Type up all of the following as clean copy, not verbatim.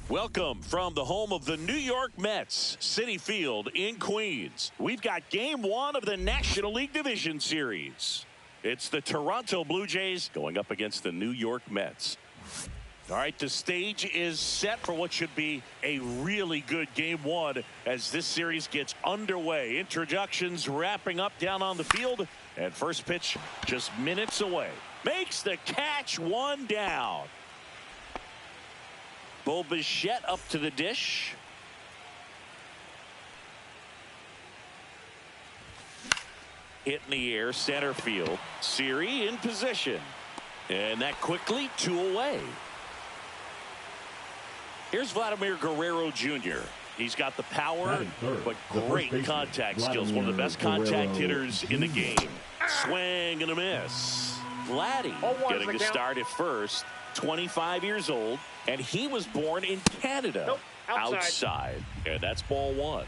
Welcome from the home of the New York Mets, Citi Field in Queens. We've got game one of the National League Division Series. It's the Toronto Blue Jays going up against the New York Mets. All right, the stage is set for what should be a really good game one as this series gets underway. Introductions wrapping up down on the field, and first pitch just minutes away. Makes the catch, one down. Bo Bichette up to the dish. Hit in the air, center field. Siri in position. And that quickly, 2 away. Here's Vladimir Guerrero Jr. He's got the power, but great contact skills. One of the best contact hitters in the game. Swing and a miss. Vladdy getting a start at first. 25 years old, and he was born in Canada. Nope, outside. And that's ball one.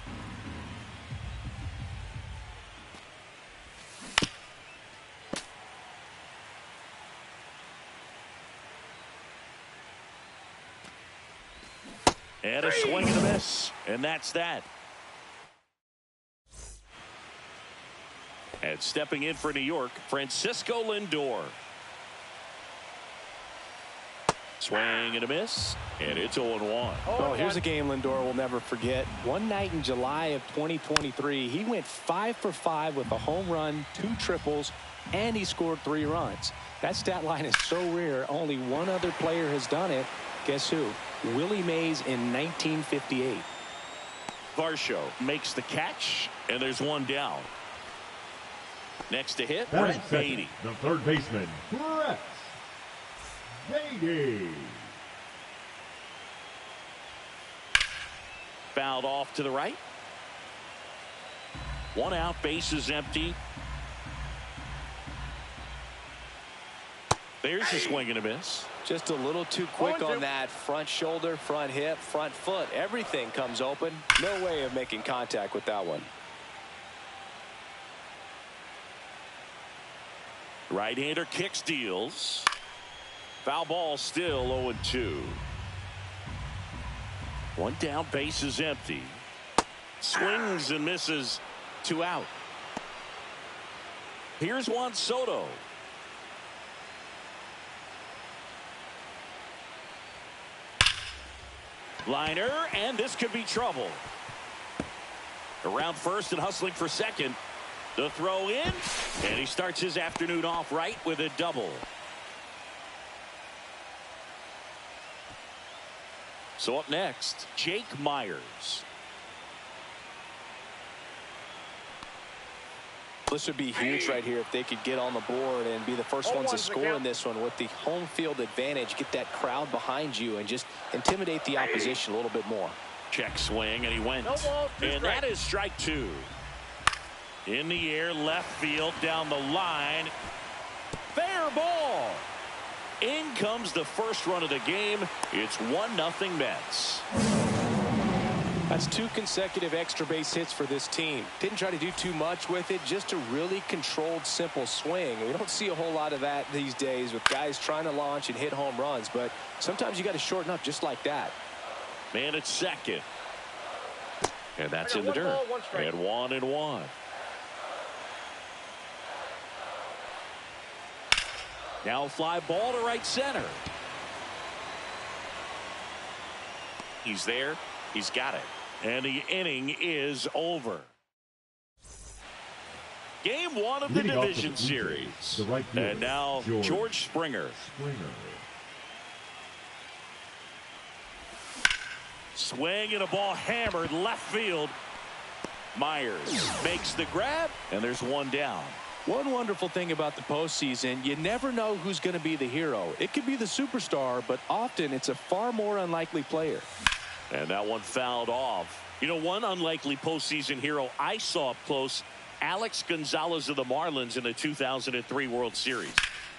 And a swing and a miss, and that's that. And stepping in for New York, Francisco Lindor. Swing and a miss, and it's 0-1. Oh, here's a game Lindor will never forget. One night in July of 2023, he went 5 for 5 with a home run, 2 triples, and he scored 3 runs. That stat line is so rare, only one other player has done it. Guess who? Willie Mays in 1958. Varsho makes the catch, and there's one down. Next to hit, Brett Baty. The third baseman, Brett Baty. Fouled off to the right. 1 out, bases empty. There's a swing and a miss. Just a little too quick on that front shoulder, front hip, front foot. Everything comes open. No way of making contact with that one. Right-hander kicks, deals. Foul ball, still 0-2. 1 down, bases empty. Swings and misses, 2 out. Here's Juan Soto. Liner, and this could be trouble. Around first and hustling for second. The throw in, and he starts his afternoon off right with a double. So up next, Jake Meyers. This would be huge right here if they could get on the board and be the first ones to score in this one with the home field advantage. Get that crowd behind you and just intimidate the opposition a little bit more. Check swing, and he went. And that is strike 2. In the air, left field, down the line. Fair ball. In comes the first run of the game. It's 1-0 Mets. That's 2 consecutive extra base hits for this team. Didn't try to do too much with it, just a really controlled, simple swing. We don't see a whole lot of that these days with guys trying to launch and hit home runs, but sometimes you got to shorten up just like that. Man at second. And that's in the dirt. And 1-1. Now a fly ball to right center. He's there. He's got it. And the inning is over. Game one of the division series. And now George Springer. Swing and a ball hammered left field. Myers makes the grab, and there's 1 down. One wonderful thing about the postseason, you never know who's going to be the hero. It could be the superstar, but often it's a far more unlikely player. And that one fouled off. You know, one unlikely postseason hero I saw up close, Alex Gonzalez of the Marlins in the 2003 World Series.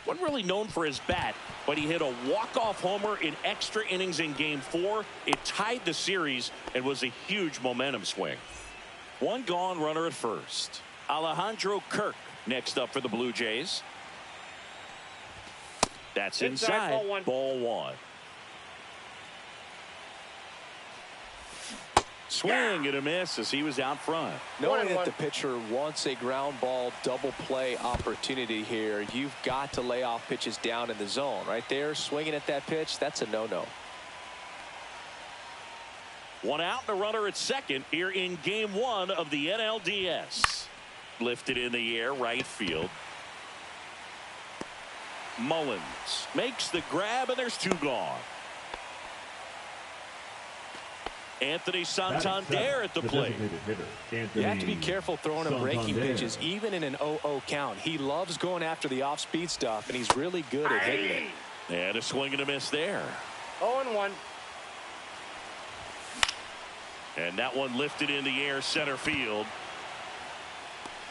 Wasn't really known for his bat, but he hit a walk-off homer in extra innings in Game 4. It tied the series and was a huge momentum swing. 1 gone, runner at first. Alejandro Kirk next up for the Blue Jays. That's inside. Ball one. Swing and a miss as he was out front. Knowing that the pitcher wants a ground ball double play opportunity here, you've got to lay off pitches down in the zone. Right there, swinging at that pitch, that's a no-no. One out and a runner at second here in game one of the NLDS. Lifted in the air, right field. Mullins makes the grab, and there's two gone. Anthony Santander at the plate. You have to be careful throwing him breaking pitches, even in an 0-0 count. He loves going after the off-speed stuff, and he's really good at hitting it. And a swing and a miss there. 0-1. And that one lifted in the air, center field.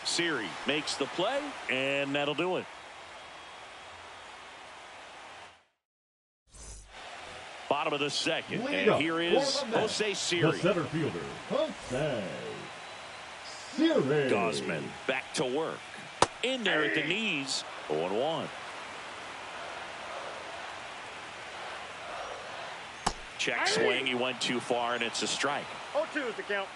Siri makes the play, and that'll do it. Bottom of the second, and here is Jose Siri. The center fielder, Jose Siri. Gausman back to work. In there at the knees, 0-1. Check swing, he went too far, and it's a strike. 0-2 is the count.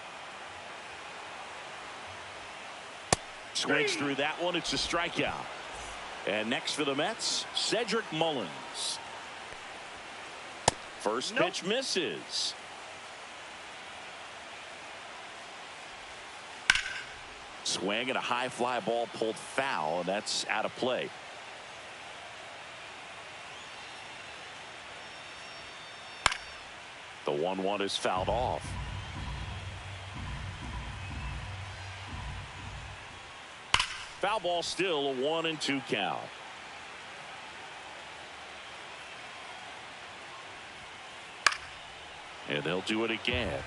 Swings through that one, it's a strikeout. And next for the Mets, Cedric Mullins. First pitch misses. Swing and a high fly ball pulled foul, and that's out of play. The 1-1 is fouled off. Foul ball, still a 1-2 count. And they'll do it again.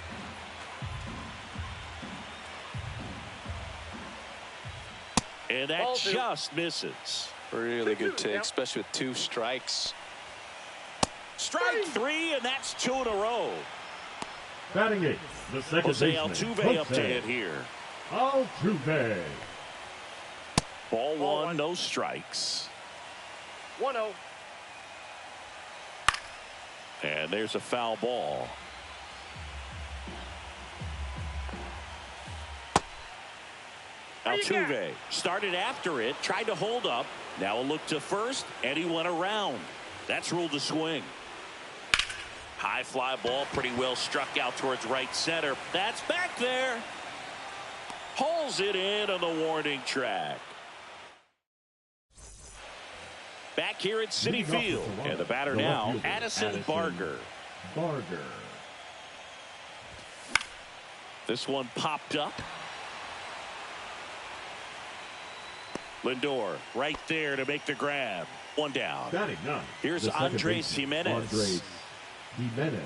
And that just misses. Really good take, especially with 2 strikes. Strike 3, and that's 2 in a row. Batting 8, the second Jose baseman, Altuve up to hit here. Altuve. Ball 1, no strikes. 1-0. And there's a foul ball. Altuve started after it, tried to hold up. Now a look to first, and he went around. That's ruled a swing. High fly ball, pretty well struck out towards right center. That's back there. Pulls it in on the warning track. Back here at Citi Field, and the batter now, Addison Barger. This one popped up. Lindor right there to make the grab. One down. Batting 9. Here's Andres Gimenez. Andres Gimenez.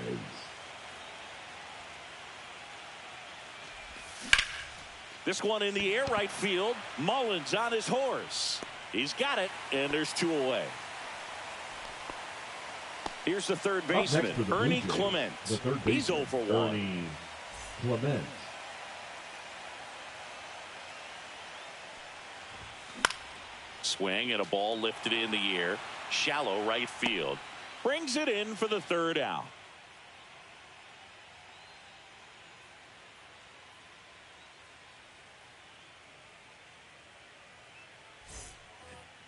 This one in the air, right field. Mullins on his horse. He's got it, and there's 2 away. Here's the third baseman, Ernie Clement. He's 0 for 1. Ernie Clement. Swing and a ball lifted in the air. Shallow right field. Brings it in for the 3rd out.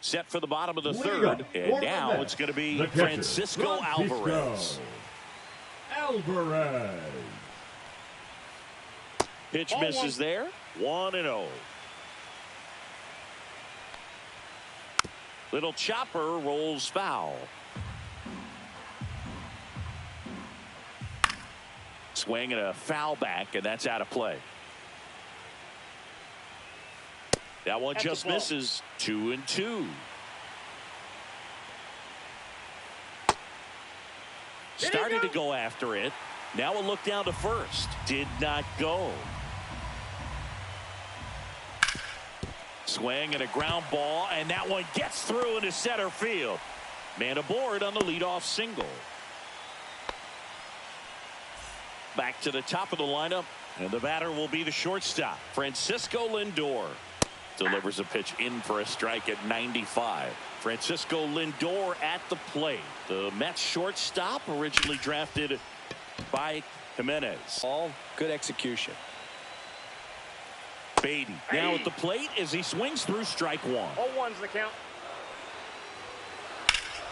Set for the bottom of the 3rd, and now it's going to be Francisco Alvarez. Pitch misses there. 1-0. Little chopper rolls foul. Swing and a foul back, and that's out of play. That one just misses. 2-2. Started to go after it. Now a look down to first. Did not go. Swing and a ground ball, and that one gets through into center field. Man aboard on the leadoff single. Back to the top of the lineup, and the batter will be the shortstop, Francisco Lindor. Delivers a pitch in for a strike at 95. Francisco Lindor at the plate. The Mets shortstop, originally drafted by Jimenez. All good execution. Baden now at the plate as he swings through strike one. 0-1's the count.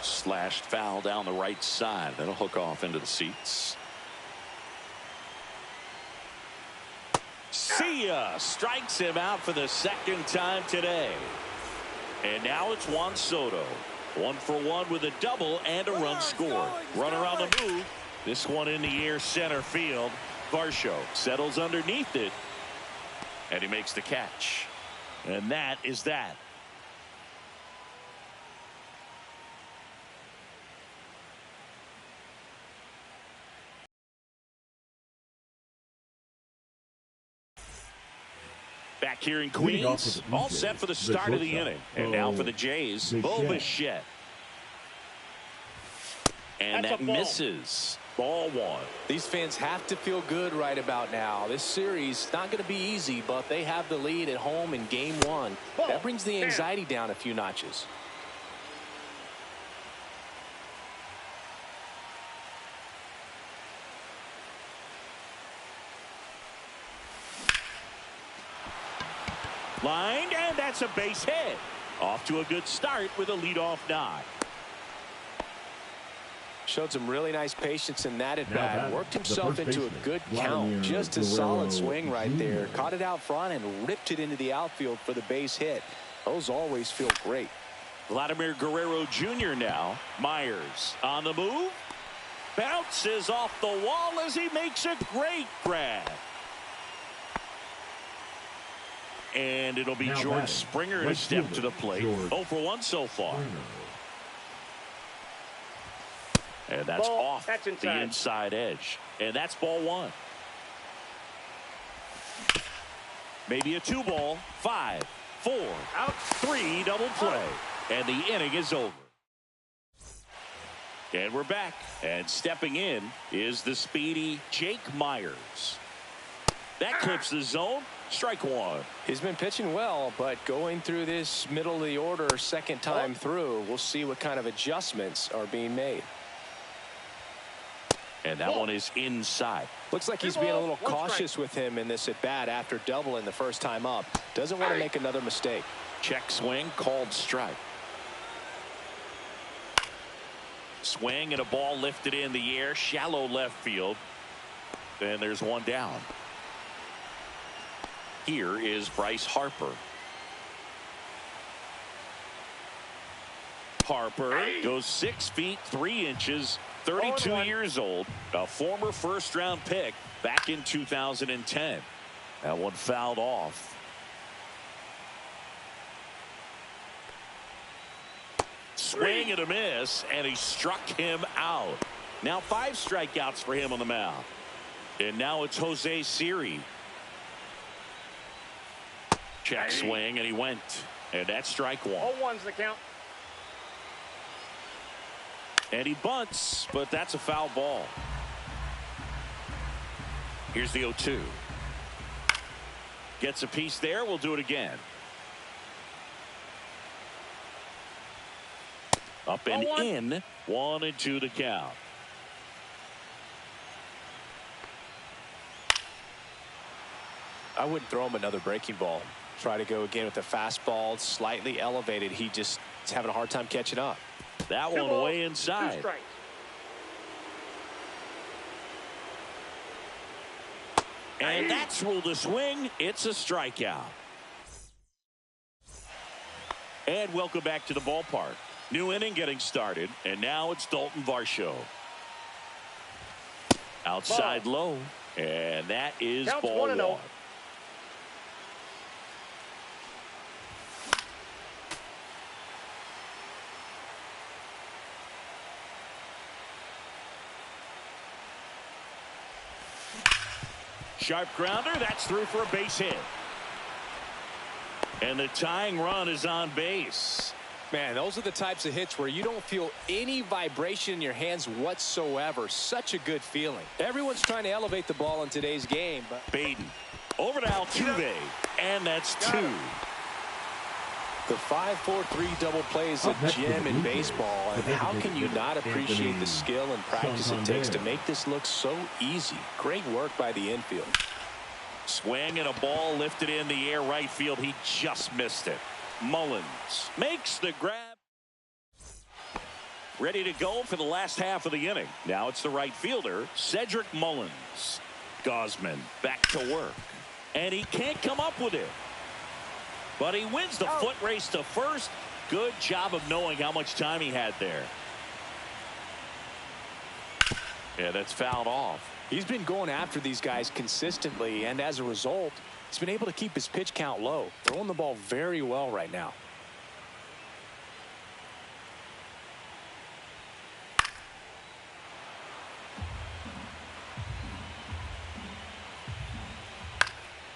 Slashed foul down the right side. That'll hook off into the seats. See ya. Strikes him out for the second time today. And now it's Juan Soto. 1 for 1 with a double and a run scored. Runner on the move. This one in the air center field. Varsho settles underneath it. And he makes the catch. And that is that. Back here in Queens, all set for the start of the inning. And now for the Jays, Bo Bichette. And that misses. Ball one. These fans have to feel good right about now. This series not going to be easy, but they have the lead at home in game one. That brings the anxiety down a few notches. Lined, and that's a base hit. Off to a good start with a leadoff knock. Showed some really nice patience in that at bat. Worked himself into a good count. Just a solid swing right there. Caught it out front and ripped it into the outfield for the base hit. Those always feel great. Vladimir Guerrero Jr. now. Myers on the move. Bounces off the wall as he makes a great grab. And it'll be George Springer to step to the plate. 0 for 1 so far. And that's off the inside edge. And that's ball one. Maybe a 2-ball. 5, 4, out, 3, double play. And the inning is over. And we're back. And stepping in is the speedy Jake Myers. That clips the zone. Strike one. He's been pitching well, but going through this middle of the order second time through, we'll see what kind of adjustments are being made. And that one is inside. Looks like he's being a little cautious with him in this at bat after doubling the first time up. Doesn't want to make another mistake. Check swing, called strike. Swing and a ball lifted in the air, shallow left field. And there's one down. Here is Bryce Harper. Harper goes 6 feet 3 inches, 32 years old, a former first-round pick back in 2010. That one fouled off. Swing and a miss, and he struck him out. Now 5 strikeouts for him on the mound. And now it's Jose Siri. Check swing, and he went. And that's strike one. 0-1's the count. And he bunts, but that's a foul ball. Here's the 0-2. Gets a piece there. We'll do it again. Up and in. 1 and 2 to count. I wouldn't throw him another breaking ball. Try to go again with the fastball, slightly elevated. He just is having a hard time catching up. That one way inside. And that's ruled a swing. It's a strikeout. And welcome back to the ballpark. New inning getting started. And now it's Dalton Varsho. Outside low. And that is ball one. Sharp grounder. That's through for a base hit. And the tying run is on base. Man, those are the types of hits where you don't feel any vibration in your hands whatsoever. Such a good feeling. Everyone's trying to elevate the ball in today's game. But Baden over to Altuve. And that's 2. The 5-4-3 double play is a gem in baseball, and how can you not appreciate the skill and practice it takes to make this look so easy? Great work by the infield. Swing and a ball lifted in the air right field. He just missed it. Mullins makes the grab. Ready to go for the last half of the inning. Now it's the right fielder, Cedric Mullins. Gausman back to work. And he can't come up with it. But he wins the foot race to first. Good job of knowing how much time he had there. Yeah, that's fouled off. He's been going after these guys consistently, and as a result, he's been able to keep his pitch count low, throwing the ball very well right now.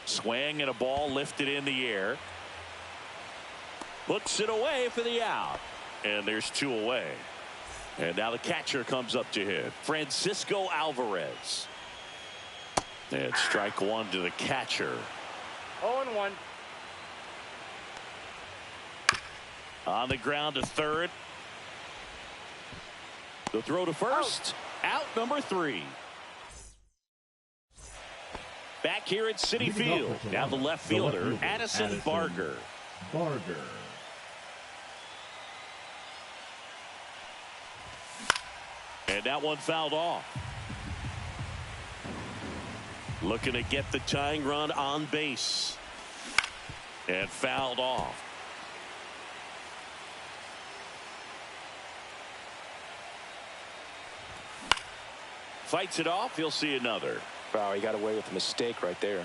Swing and a ball lifted in the air. Puts it away for the out. And there's 2 away. And now the catcher comes up to hit. Francisco Alvarez. And strike 1 to the catcher. 0-1. On the ground to third. The throw to first. Out number 3. Back here at Citi Field. Now the left fielder, Addison Barger. And that one fouled off. Looking to get the tying run on base. And fouled off. Fights it off. He'll see another. Wow, he got away with a mistake right there.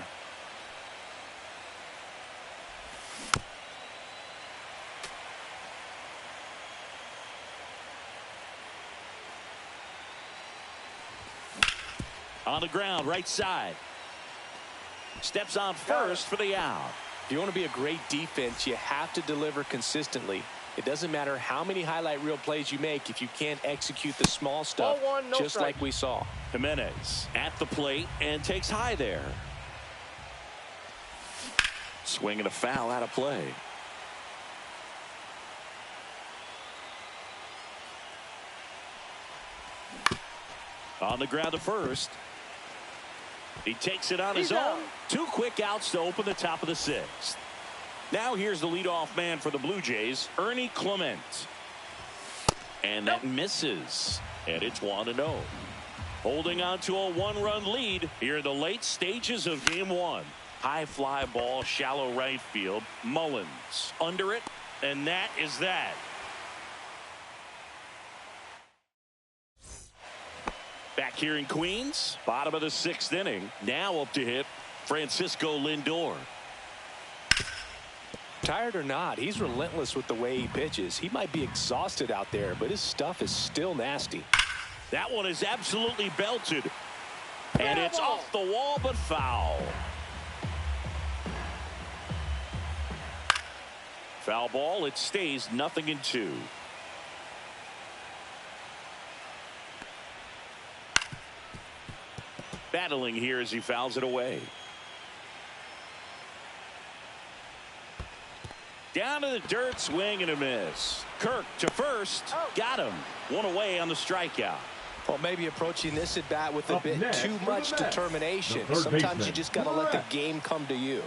On the ground, right side. Steps on first for the out. If you want to be a great defense, you have to deliver consistently. It doesn't matter how many highlight reel plays you make if you can't execute the small stuff, 0-1, no just strike. like we saw. Jimenez at the plate and takes high there. Swing and a foul out of play. On the ground to first. He takes it on his own. 2 quick outs to open the top of the 6th. Now here's the leadoff man for the Blue Jays, Ernie Clement. And that misses. And it's 1-0. Holding on to a 1-run lead here in the late stages of game 1. High fly ball, shallow right field. Mullins under it. And that is that. Back here in Queens, bottom of the 6th inning. Now up to hit Francisco Lindor. Tired or not, he's relentless with the way he pitches. He might be exhausted out there, but his stuff is still nasty. That one is absolutely belted. And it's off the wall, but foul. Foul ball. It stays 0-2. Battling here as he fouls it away. Down to the dirt, swing and a miss. Kirk to first. Got him. 1 away on the strikeout. Well, maybe approaching this at bat with a bit too much determination. Sometimes you just got to let the game come to you.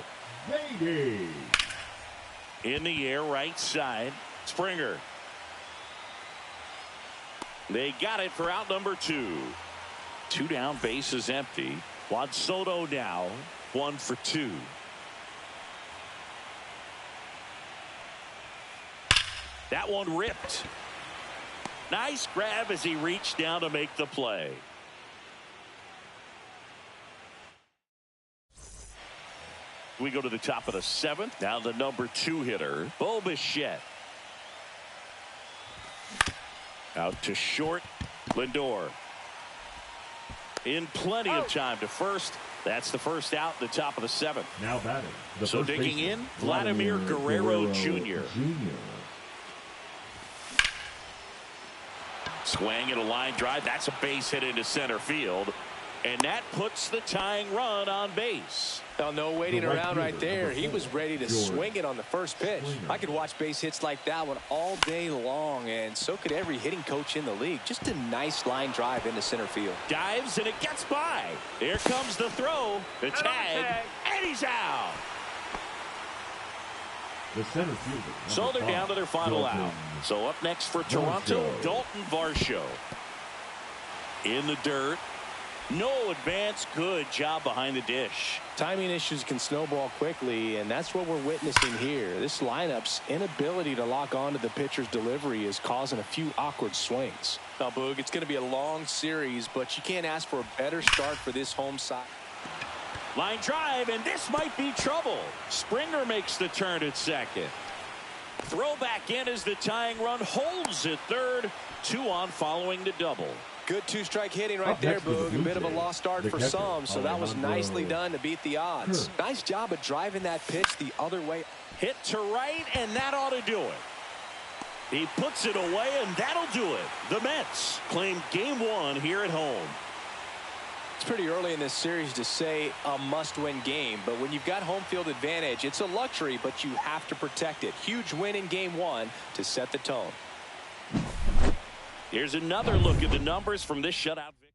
In the air, right side. Springer. They got it for out number 2. 2 down, base is empty. Juan Soto now 1 for 2. That one ripped. Nice grab as he reached down to make the play. We go to the top of the 7th. Now the number 2 hitter, Bo Bichette. Out to short, Lindor. In plenty of time to first. That's the first out, the top of the 7th. Now batting. So digging in, Vladimir Guerrero Jr. Swing and a line drive. That's a base hit into center field. And that puts the tying run on base. Now, no waiting The right around right fielder, there. number He was 4, ready to George swing it on the first pitch. Springer. I could watch base hits like that one all day long, and so could every hitting coach in the league. Just a nice line drive into center field. Dives, and it gets by. Here comes the throw, the tag, and he's out. The center fielder. So number they're down 5, to their final Dalton out. So up next for Toronto, Varsho. Dalton Varsho. In the dirt. No advance. Good job behind the dish. Timing issues can snowball quickly, and that's what we're witnessing here. This lineup's inability to lock onto the pitcher's delivery is causing a few awkward swings. Now, Boog, it's going to be a long series, but you can't ask for a better start for this home side. Line drive, and this might be trouble. Springer makes the turn at second. Throw back in as the tying run holds at third. 2 on following the double. Good two-strike hitting right Up there, next for the Boog. A Blue bit of a Jays, lost start the for catcher, some, so that was Alejandro nicely done to beat the odds. Kirk. Nice job of driving that pitch the other way. Hit to right, and that ought to do it. He puts it away, and that'll do it. The Mets claim game 1 here at home. It's pretty early in this series to say a must-win game, but when you've got home field advantage, it's a luxury, but you have to protect it. Huge win in game 1 to set the tone. Here's another look at the numbers from this shutout victory.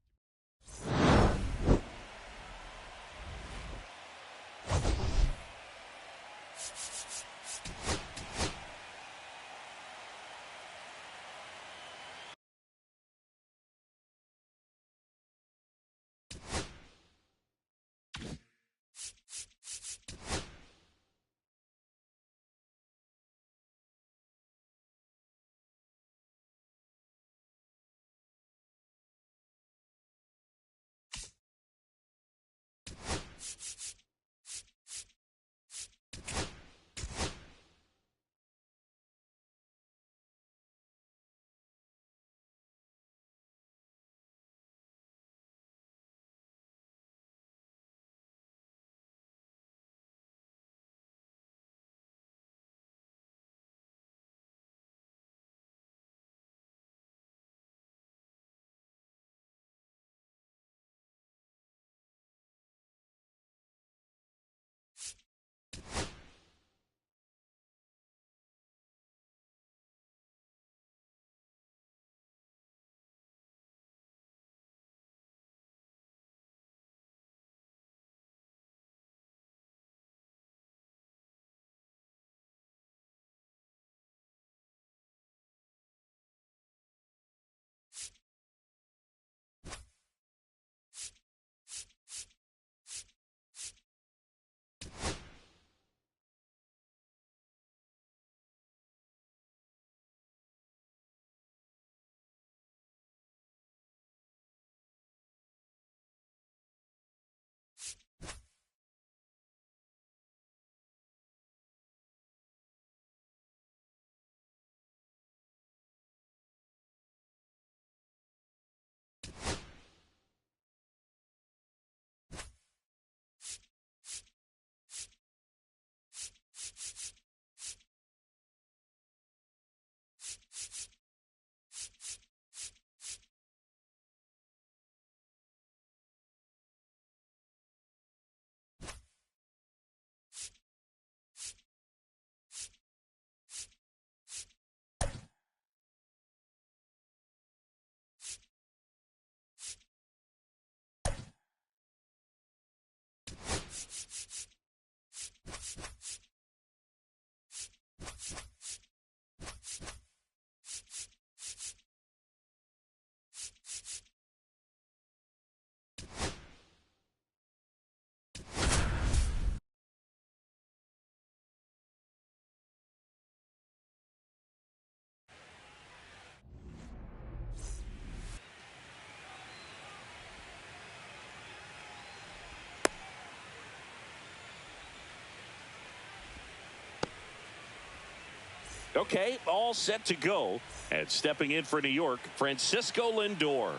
Okay, all set to go. And stepping in for New York, Francisco Lindor.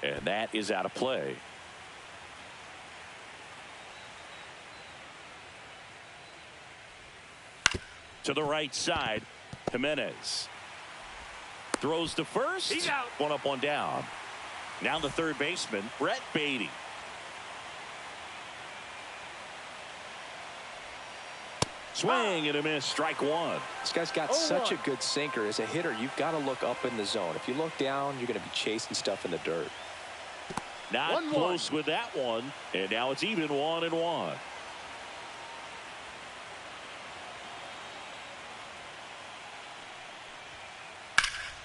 And that is out of play. To the right side, Jimenez. Throws to first. He's out. One up, one down. Now the third baseman, Brett Beatty. Swing and a miss. Strike one. This guy's got such a good sinker. As a hitter, you've got to look up in the zone. If you look down, you're going to be chasing stuff in the dirt. Not close with that one. And now it's even 1-1.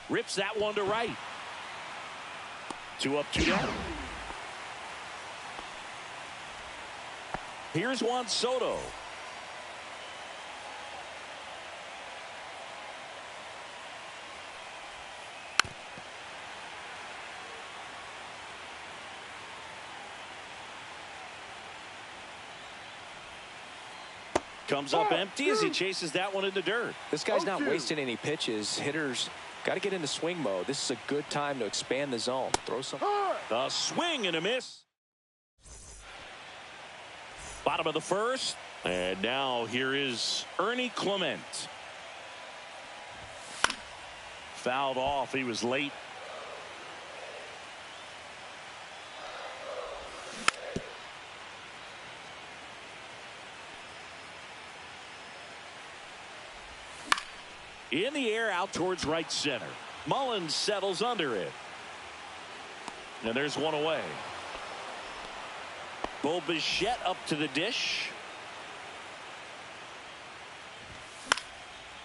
Rips that one to right. 2 up, 2 down. Here's Juan Soto. Comes up empty as he chases that one in the dirt. This guy's not wasting any pitches. Hitters got to get into swing mode. This is a good time to expand the zone. Throw some. A swing and a miss. Bottom of the first. And now here is Ernie Clement. Fouled off. He was late. In the air out towards right center. Mullins settles under it. And there's one away. Bo Bichette up to the dish.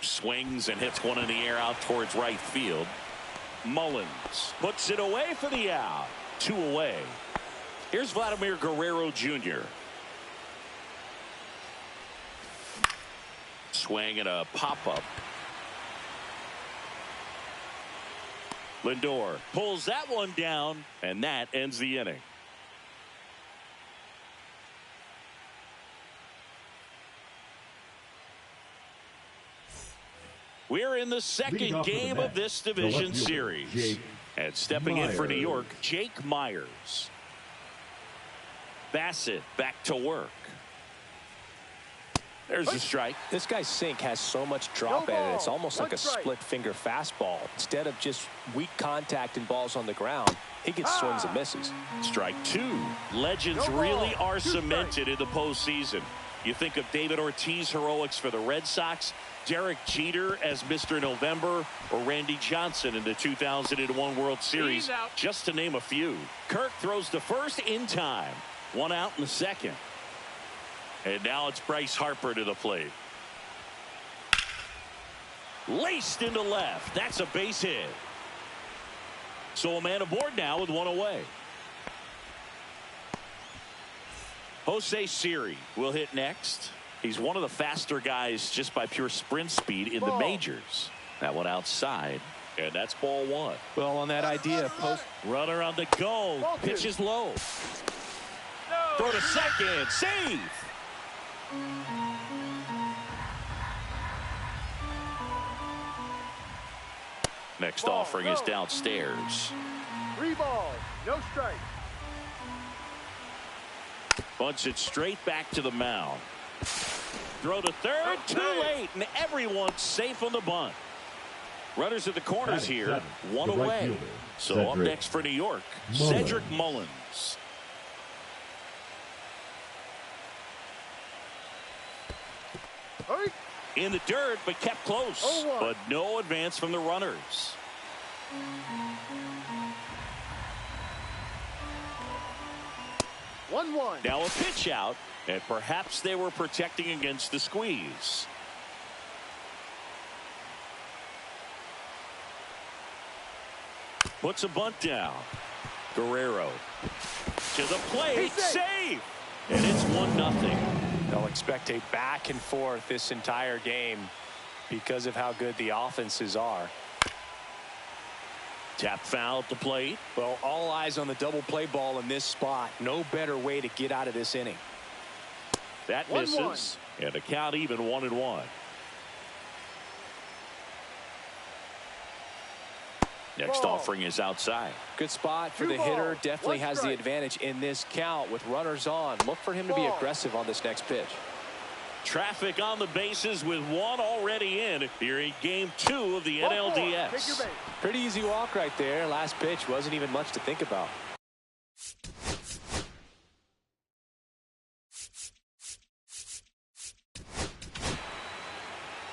Swings and hits one in the air out towards right field. Mullins puts it away for the out. 2 away. Here's Vladimir Guerrero Jr. Swing and a pop-up. Lindor pulls that one down, and that ends the inning. We're in the second game of this division series. And stepping in for New York, Jake Myers. Bassett back to work. There's a strike. This guy's sink has so much drop at it. It's almost like a split finger fastball. Instead of just weak contact and balls on the ground, he gets swings and misses. Strike 2. Legends really are cemented in the postseason. You think of David Ortiz heroics for the Red Sox, Derek Jeter as Mr. November, or Randy Johnson in the 2001 World Series, just to name a few. Kirk throws to first in time. 1 out in the second. And now it's Bryce Harper to the plate. Laced into left. That's a base hit. So a man aboard now with 1 away. Jose Siri will hit next. He's one of the faster guys just by pure sprint speed in the majors. That one outside. And that's ball 1. Well, on that idea, runner on the go. Pitch is low. Throw to second. Save. Next offering is downstairs. 3 balls, no strike. Bunts it straight back to the mound. Throw to third, too late, and everyone's safe on the bunt. Runners at the corners here, 1 away. So up next for New York, Cedric Mullins. In the dirt, but kept close. But no advance from the runners. Now a pitch out, and perhaps they were protecting against the squeeze. Puts a bunt down. Guerrero to the plate, save, and it's 1-0. They'll expect a back and forth this entire game because of how good the offenses are. Tap foul at the plate. Well, all eyes on the double play ball in this spot. No better way to get out of this inning. That misses, and the count even 1-1. Next offering is outside. Good spot for the hitter. Definitely has the advantage in this count with runners on. Look for him to be aggressive on this next pitch. Traffic on the bases with one already in here in game 2 of the NLDS. Pretty easy walk right there. Last pitch wasn't even much to think about.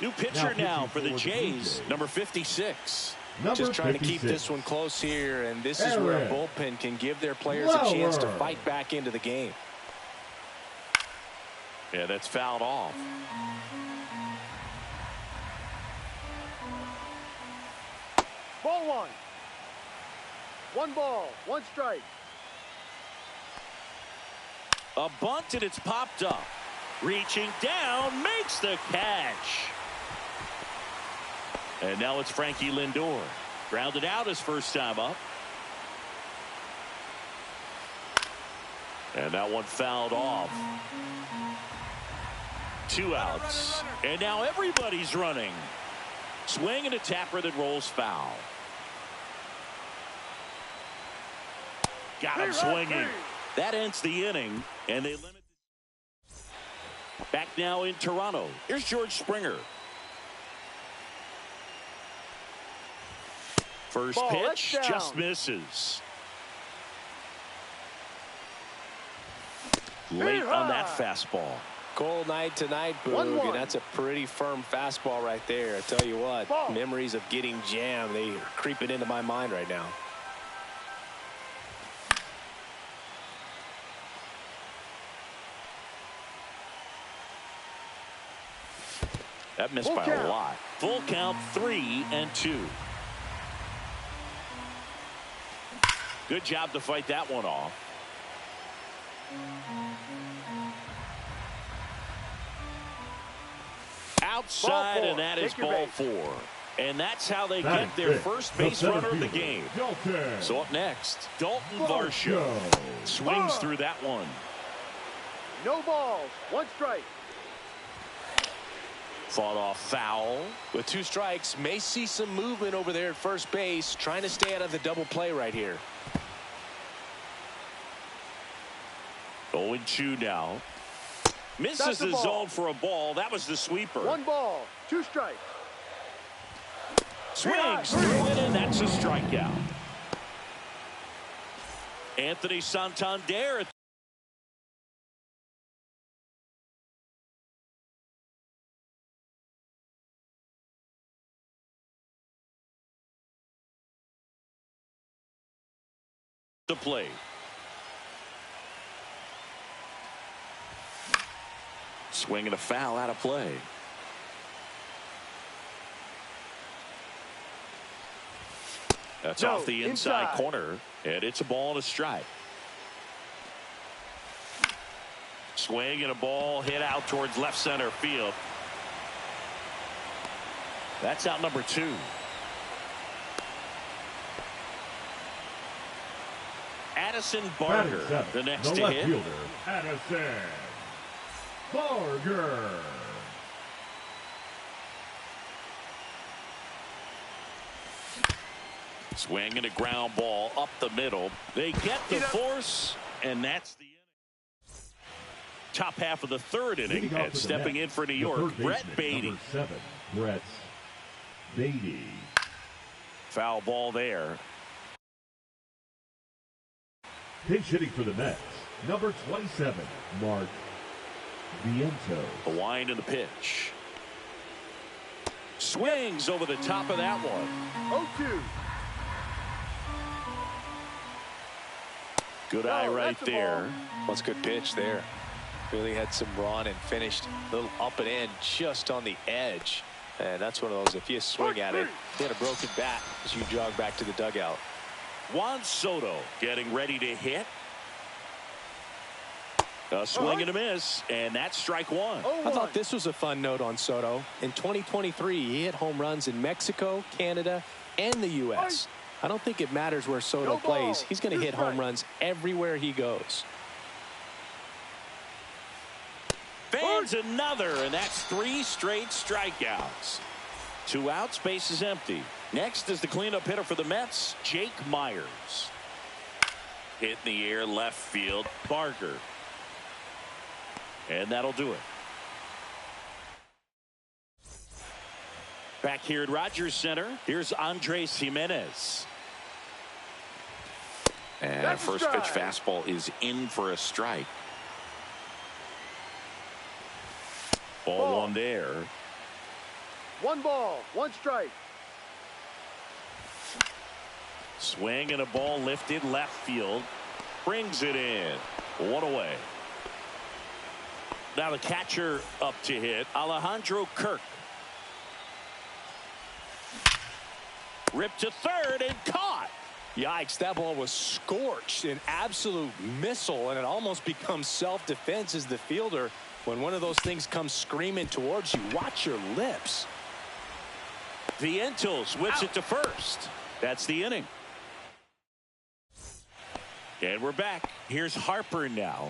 New pitcher now for the Jays, number 56. Just trying to keep this one close here, and this is where a bullpen can give their players a chance to fight back into the game. Yeah, that's fouled off. Ball 1. 1 ball, 1 strike. A bunt and it's popped up. Reaching down, makes the catch. And now it's Frankie Lindor. Grounded out his first time up. And that one fouled off. 2 outs. And now everybody's running. Swing and a tapper that rolls foul. Got him swinging. That ends the inning. And they limit. Back now in Toronto. Here's George Springer. First pitch just misses. Late on that fastball. Cold night tonight, Boog, and that's a pretty firm fastball right there. I tell you what, memories of getting jammed, they are creeping into my mind right now. That missed by a lot. Full count, 3-2. Good job to fight that one off. Outside, and that is ball 4. And that's how they get their first base runner of the game. So up next, Dalton Varsho swings through that one. No balls, 1 strike. Fought off foul. With 2 strikes, may see some movement over there at first base, trying to stay out of the double play right here. 0-2 now. Misses the zone for a ball. That was the sweeper. 1 ball, 2 strikes. Swings through it, and that's a strikeout. Anthony Santander. The play. Swing and a foul out of play. That's off the inside corner, and it's a ball and a strike. Swing and a ball hit out towards left center field. That's out number 2. Addison Barger, the next to hit. Fielder, Addison Barger. Swing and a ground ball up the middle. They get the force, and that's the inning. Top half of the 3rd inning, and stepping in for New York, Brett Baty. Number 7, Brett Baty. Foul ball there. Pinch hitting for the Mets, number 27, Mark Vientos. The wind and the pitch. Swings over the top of that one. 0-2. Good eye right there. That's a good pitch there. Really had some run and finished a little up and in just on the edge. And that's one of those, if you swing at it, hit a broken bat as you jog back to the dugout. Juan Soto getting ready to hit. A swing and a miss, and that's strike 1. I thought this was a fun note on Soto. In 2023, he hit home runs in Mexico, Canada, and the U.S. I don't think it matters where Soto plays. He's going to hit home runs everywhere he goes. Fans another, and that's 3 straight strikeouts. 2 outs, base is empty. Next is the cleanup hitter for the Mets, Jake Myers. Hit in the air, left field, Barger. And that'll do it. Back here at Rogers Center, here's Andres Gimenez. And That's a first pitch strike. fastball is in for a strike. Ball one there. 1 ball, 1 strike. Swing and a ball lifted left field. Brings it in. 1 away. Now the catcher up to hit, Alejandro Kirk. Ripped to third and caught. Yikes, that ball was scorched, an absolute missile, and it almost becomes self-defense as the fielder. When one of those things comes screaming towards you, watch your lips. Vientos whips it to first. That's the inning. And we're back. Here's Harper now.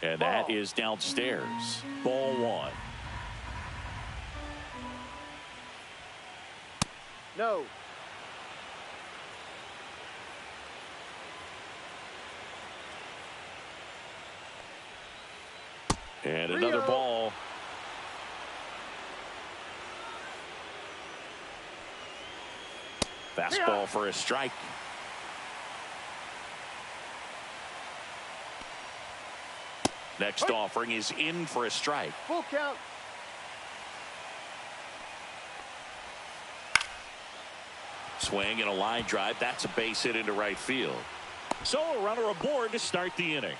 And that is downstairs. Ball one. No. And another ball. Fastball for a strike. Next offering is in for a strike. Full count. Swing and a line drive. That's a base hit into right field. So a runner aboard to start the inning.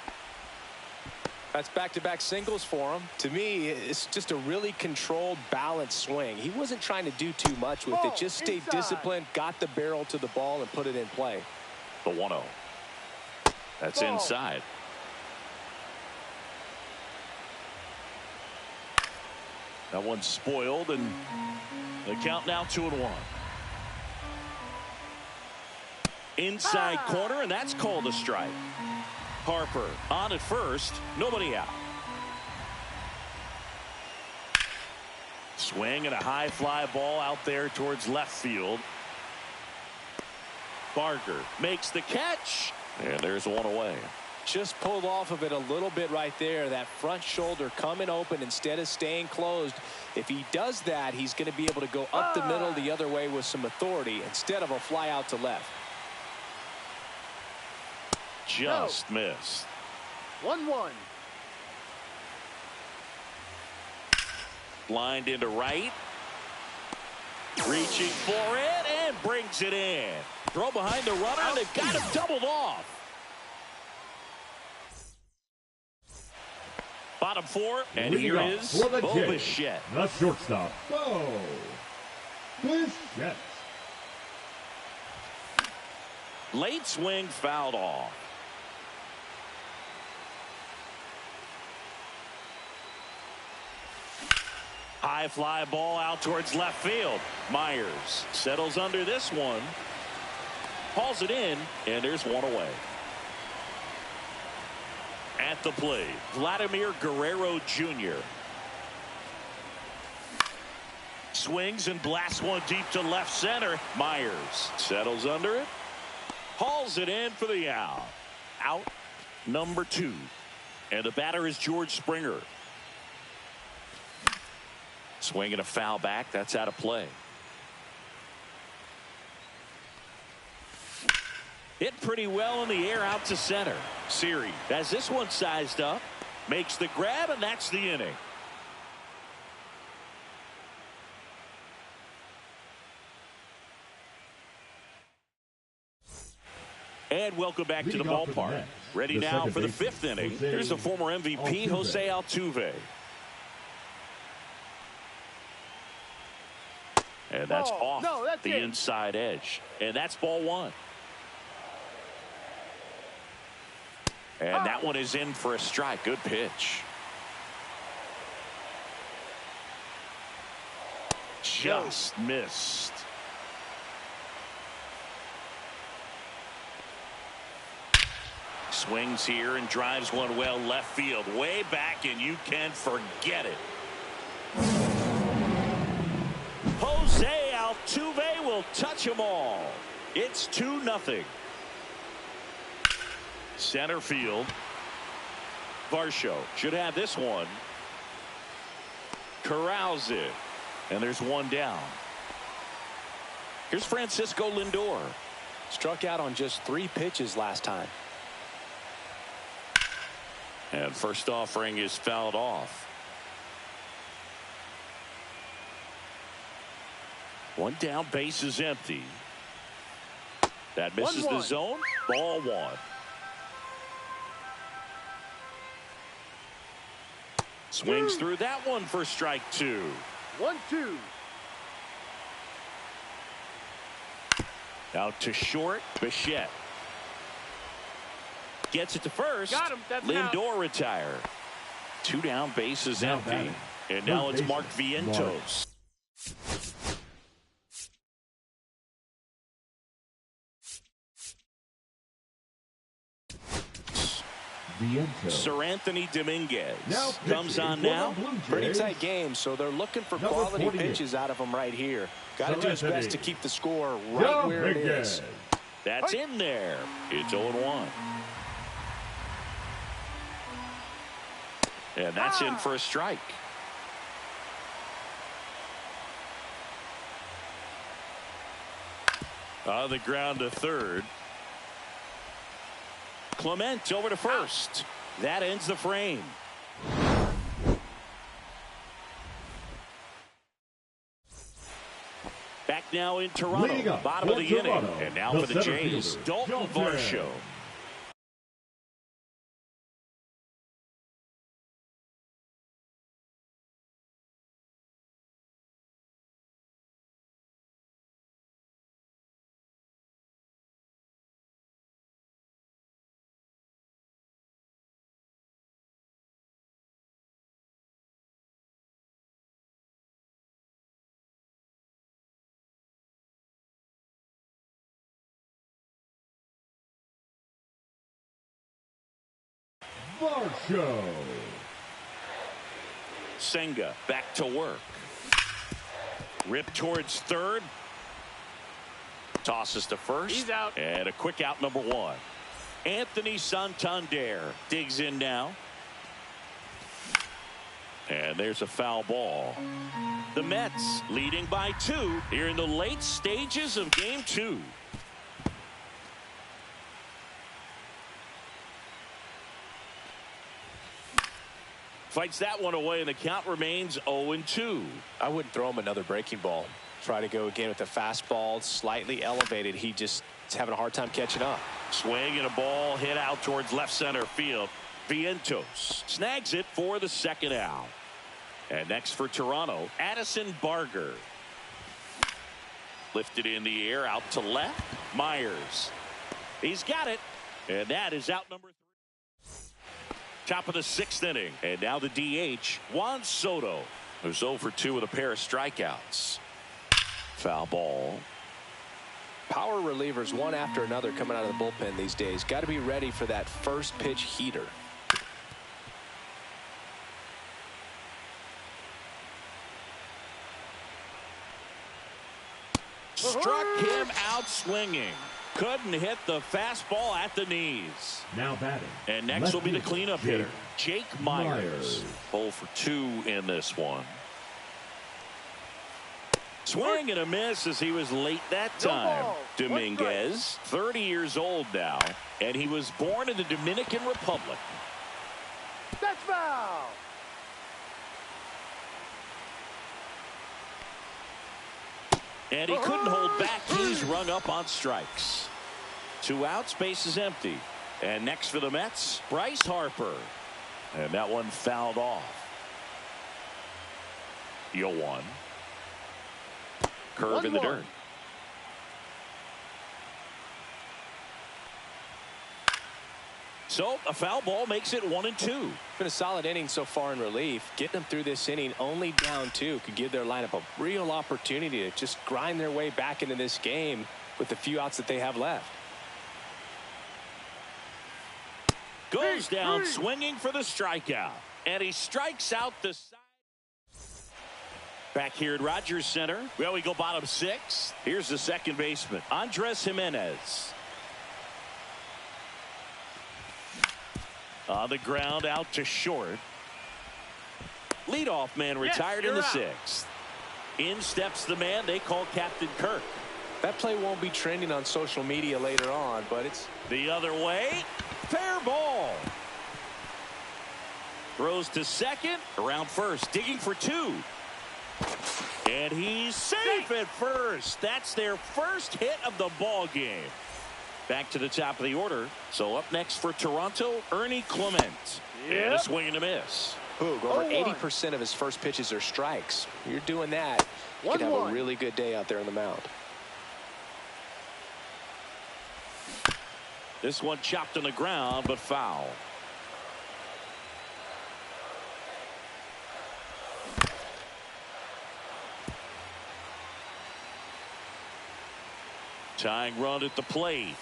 That's back-to-back singles for him. To me, it's just a really controlled, balanced swing. He wasn't trying to do too much with it. Just stayed disciplined, got the barrel to the ball, and put it in play. The 1-0. That's Ball. inside. That one's spoiled, and the count now 2-1. Inside corner, and that's called a strike. Harper on at first, nobody out. Swing and a high fly ball out there towards left field. Barker makes the catch, and there's 1 away. Just pulled off of it a little bit right there. That front shoulder coming open instead of staying closed. If he does that, he's going to be able to go up the middle the other way with some authority instead of a fly out to left. Just missed. 1-1. Lined into right. Reaching for it and brings it in. Throw behind the runner, and they've got him doubled off. Bottom 4, and Leading here off is for the Bo Jays, Bichette. the shortstop, Bo Bichette. Late swing fouled off. High fly ball out towards left field. Myers settles under this one. Hauls it in, and there's 1 away. At the plate, Vladimir Guerrero Jr. Swings and blasts one deep to left center. Myers settles under it. Hauls it in for the out. Out number 2. And the batter is George Springer. Swinging a foul back. That's out of play. Hit pretty well in the air out to center. Siri has this one sized up. Makes the grab, and that's the inning. And welcome back to the Leading off for the ballpark. Mets, Ready the now second for the baseman, 5th inning. Jose Here's the former MVP, Altuve. Jose Altuve. And that's Ball. off No, that's the it. inside edge. And that's ball 1. And that one is in for a strike. Good pitch. Just missed. Swings here and drives one well left field. Way back, and you can forget it. Jose Altuve will touch them all. It's 2-0. Center field. Varsho should have this one. Corrals it. And there's one down. Here's Francisco Lindor. Struck out on just 3 pitches last time. And first offering is fouled off. One down, base is empty. That misses the zone. Ball 1. Swings through that one for strike 2. 1-2. Out to short. Bichette gets it to first. Got him. That's Lindor retire. 2 down, base is Now empty. batting. And now First it's Mark baseman, Vientos. Vientos. Sir Anthony Dominguez Now comes pitching on for the now. Blue Pretty Jays, tight game, so they're looking for Number quality 48. pitches out of him right here. Got to do his Anthony best to keep the score right where it is. Dominguez. That's in there. It's 0-1. And that's in for a strike. On the ground to third. Clement over to first. That ends the frame. Back now in Toronto. Leading up Bottom of for the inning. Toronto, And now the for the center Jays, fielder, Dalton Dalton Varsho. Varsho. Senga back to work. Rip towards third. Tosses to first. He's out. And a quick out, number 1. Anthony Santander digs in now. And there's a foul ball. The Mets leading by 2 here in the late stages of game 2. Fights that one away, and the count remains 0-2. I wouldn't throw him another breaking ball. Try to go again with the fastball, slightly elevated. He just is having a hard time catching up. Swing and a ball hit out towards left center field. Vientos snags it for the second out. And next for Toronto, Addison Barger. Lifted in the air out to left. Myers. He's got it. And that is out number 3. Top of the 6th inning. And now the DH, Juan Soto, who's 0 for 2 with a pair of strikeouts. Foul ball. Power relievers one after another coming out of the bullpen these days. Got to be ready for that first pitch heater. Struck him out swinging. Couldn't hit the fastball at the knees. Now batting. And next will be the lefty, cleanup Jake hitter, Jake Myers. Myers. 0 for 2 in this one. Swing and a miss as he was late that No time. ball. Dominguez, 30 years old now, and he was born in the Dominican Republic. That's foul. And he couldn't hold back. He's rung up on strikes. 2 outs, base is empty. And next for the Mets, Bryce Harper. And that one fouled off. 0-1. Curve in the 1-1. dirt. So a foul ball makes it 1-2. Been a solid inning so far in relief. Getting them through this inning only down 2 could give their lineup a real opportunity to just grind their way back into this game with the few outs that they have left. Goes down swinging for the strikeout. And he strikes out the side. Back here at Rogers Center. Well, we go bottom 6. Here's the second baseman, Andres Jimenez. On the ground, out to short. Leadoff man retired in the sixth. In steps the man they call Captain Kirk. That play won't be trending on social media later on, but it's the other way. Fair ball. Throws to second. Around first. Digging for two. And he's safe at first. That's their first hit of the ball game. Back to the top of the order. So up next for Toronto, Ernie Clement. And a swing and a miss. Boog, over 80% of his first pitches are strikes. You're doing that, you could have a really good day out there on the mound. This one chopped on the ground, but foul. Tying run at the plate.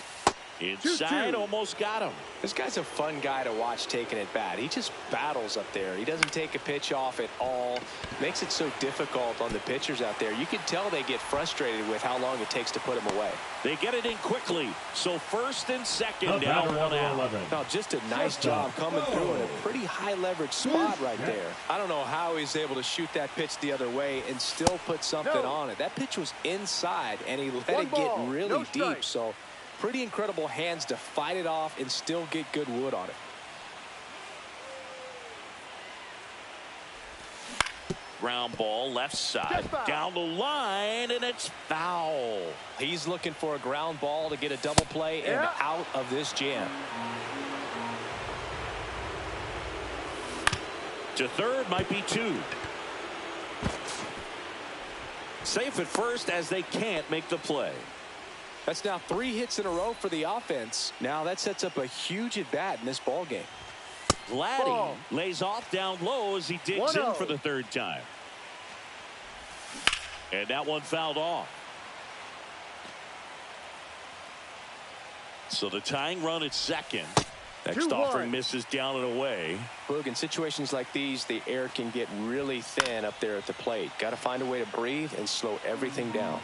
Inside, almost got him. This guy's a fun guy to watch taking at bat. He just battles up there. He doesn't take a pitch off at all. Makes it so difficult on the pitchers out there. You can tell they get frustrated with how long it takes to put him away. They get it in quickly. So first and second down, one out. No, just a nice job coming through in a pretty high leverage spot right there. I don't know how he's able to shoot that pitch the other way and still put something on it. That pitch was inside and he let it get really deep. So pretty incredible hands to fight it off and still get good wood on it. Ground ball left side down the line, and it's foul. He's looking for a ground ball to get a double play and out of this jam. To third, might be two. Safe at first as they can't make the play. That's now 3 hits in a row for the offense. Now that sets up a huge at bat in this ball game. Vladdy lays off down low as he digs in for the third time. And that one fouled off. So the tying run at second. Next offering misses down and away. Boog, in situations like these, the air can get really thin up there at the plate. Got to find a way to breathe and slow everything down.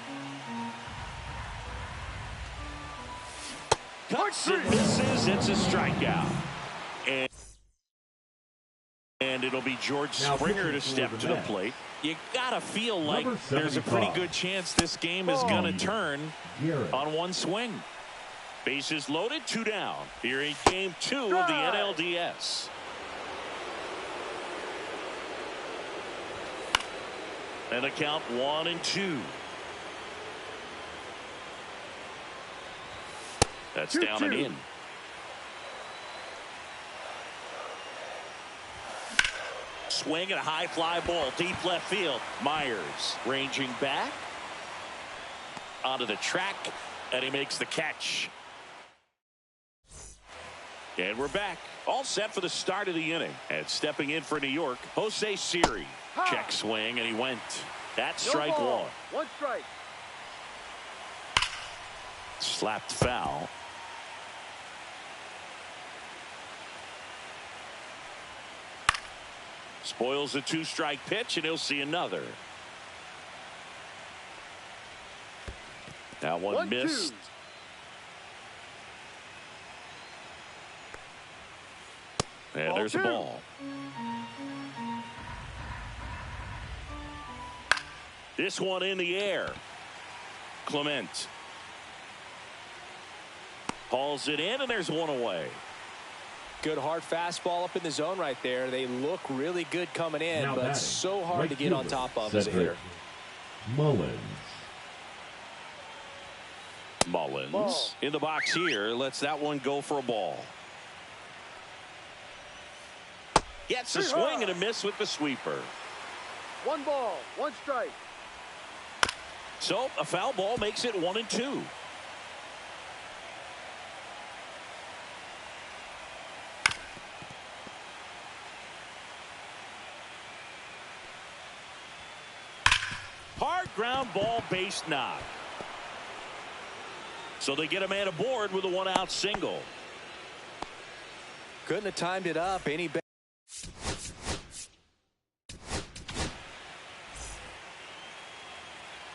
Cuts and misses. It's a strikeout. And it'll be George Springer to step to the plate. You gotta feel like there's a pretty good chance this game is gonna turn on one swing. Bases loaded, 2 down. Here in game 2 of the NLDS. And a count 1-2. That's down and in. Swing and a high fly ball deep left field. Myers ranging back onto the track, and he makes the catch. And we're back, all set for the start of the inning. And stepping in for New York, Jose Siri. Check swing, and he went. That's strike one. One strike. Slapped foul. Spoils a 2-strike pitch, and he'll see another. That one missed. And there's a ball. This one in the air. Clement hauls it in, and there's one away. Good hard fastball up in the zone right there. They look really good coming in, but so hard to get on top of as a hitter. Mullins in the box here. Lets that one go for a ball. Gets a swing and a miss with the sweeper. 1 ball, 1 strike. So a foul ball makes it 1-2. Hard ground ball, base knock. So they get a man aboard with a 1-out single. Couldn't have timed it up any better.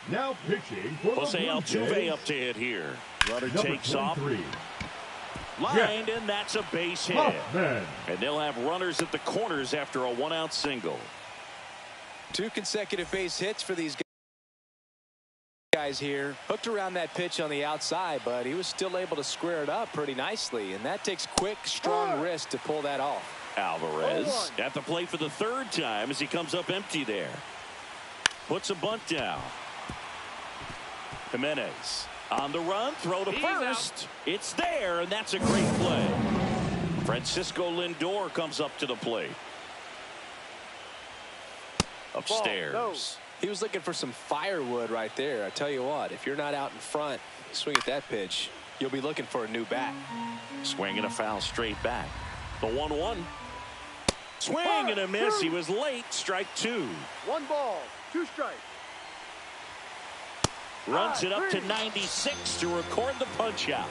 Now pitching for Jose Altuve up to hit here. Runner takes off. Lined, and that's a base hit. Hoffman. And they'll have runners at the corners after a one-out single. 2 consecutive base hits for these guys here. Hooked around that pitch on the outside, but he was still able to square it up pretty nicely. And that takes quick, strong wrist to pull that off. Alvarez at the plate for the 3rd time as he comes up empty there. Puts a bunt down. Jimenez on the run, throw to first. It's there, and that's a great play. Francisco Lindor comes up to the plate. Upstairs. He was looking for some firewood right there. I tell you what, if you're not out in front, swing at that pitch, you'll be looking for a new bat. Swinging a foul straight back. The 1-1. Swing and a miss. He was late. Strike 2. 1 ball, 2 strikes. Runs it up to 96 to record the punch out.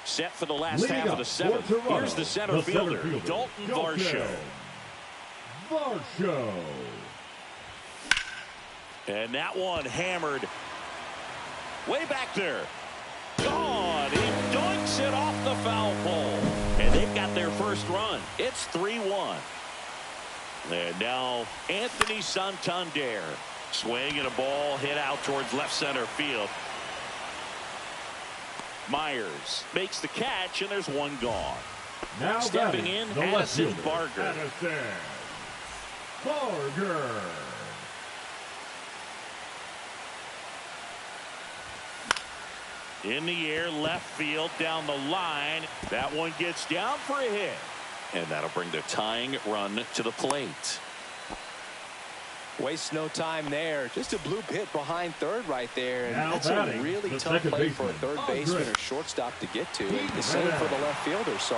Set for the last half of the 7th. Here's the center fielder, Dalton Varsho. And that one hammered way back there. Gone. He doinks it off the foul pole. And they've got their first run. It's 3-1. And now Anthony Santander. Swing and a ball hit out towards left center field. Myers makes the catch, and there's one gone. Now stepping in, Addison Barger. In the air, left field, down the line. That one gets down for a hit. And that'll bring the tying run to the plate. Waste no time there. Just a bloop hit behind third right there. And now that's a really tough play for a third baseman or shortstop to get to. And the same for the left fielder. So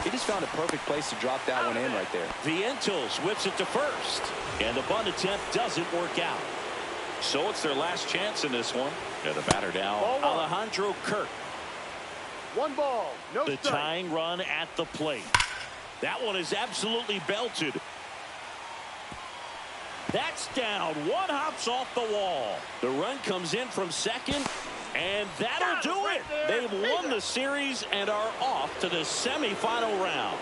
he just found a perfect place to drop that one in right there. Vientos whips it to first. And the bunt attempt doesn't work out. So it's their last chance in this one. And the batter now, Alejandro Kirk. 1 ball, no strike. The tying run at the plate. That one is absolutely belted. That's down. One hops off the wall. The run comes in from second, and that'll do it. They've won the series and are off to the semifinal round.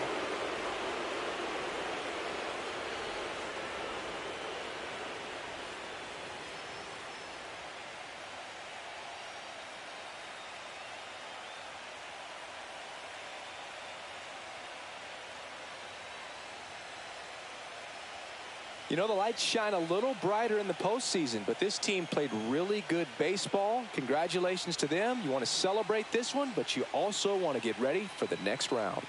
You know, the lights shine a little brighter in the postseason, but this team played really good baseball. Congratulations to them. You want to celebrate this one, but you also want to get ready for the next round.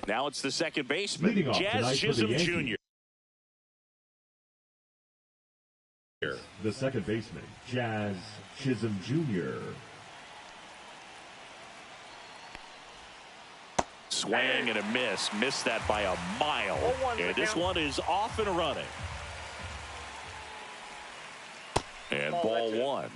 Now it's the second baseman, Leading off Jazz tonight for the Chisholm Yankees. Jr. The second baseman, Jazz Chisholm Jr. Swing and a miss. Missed that by a mile. And this one is off and running. And ball one.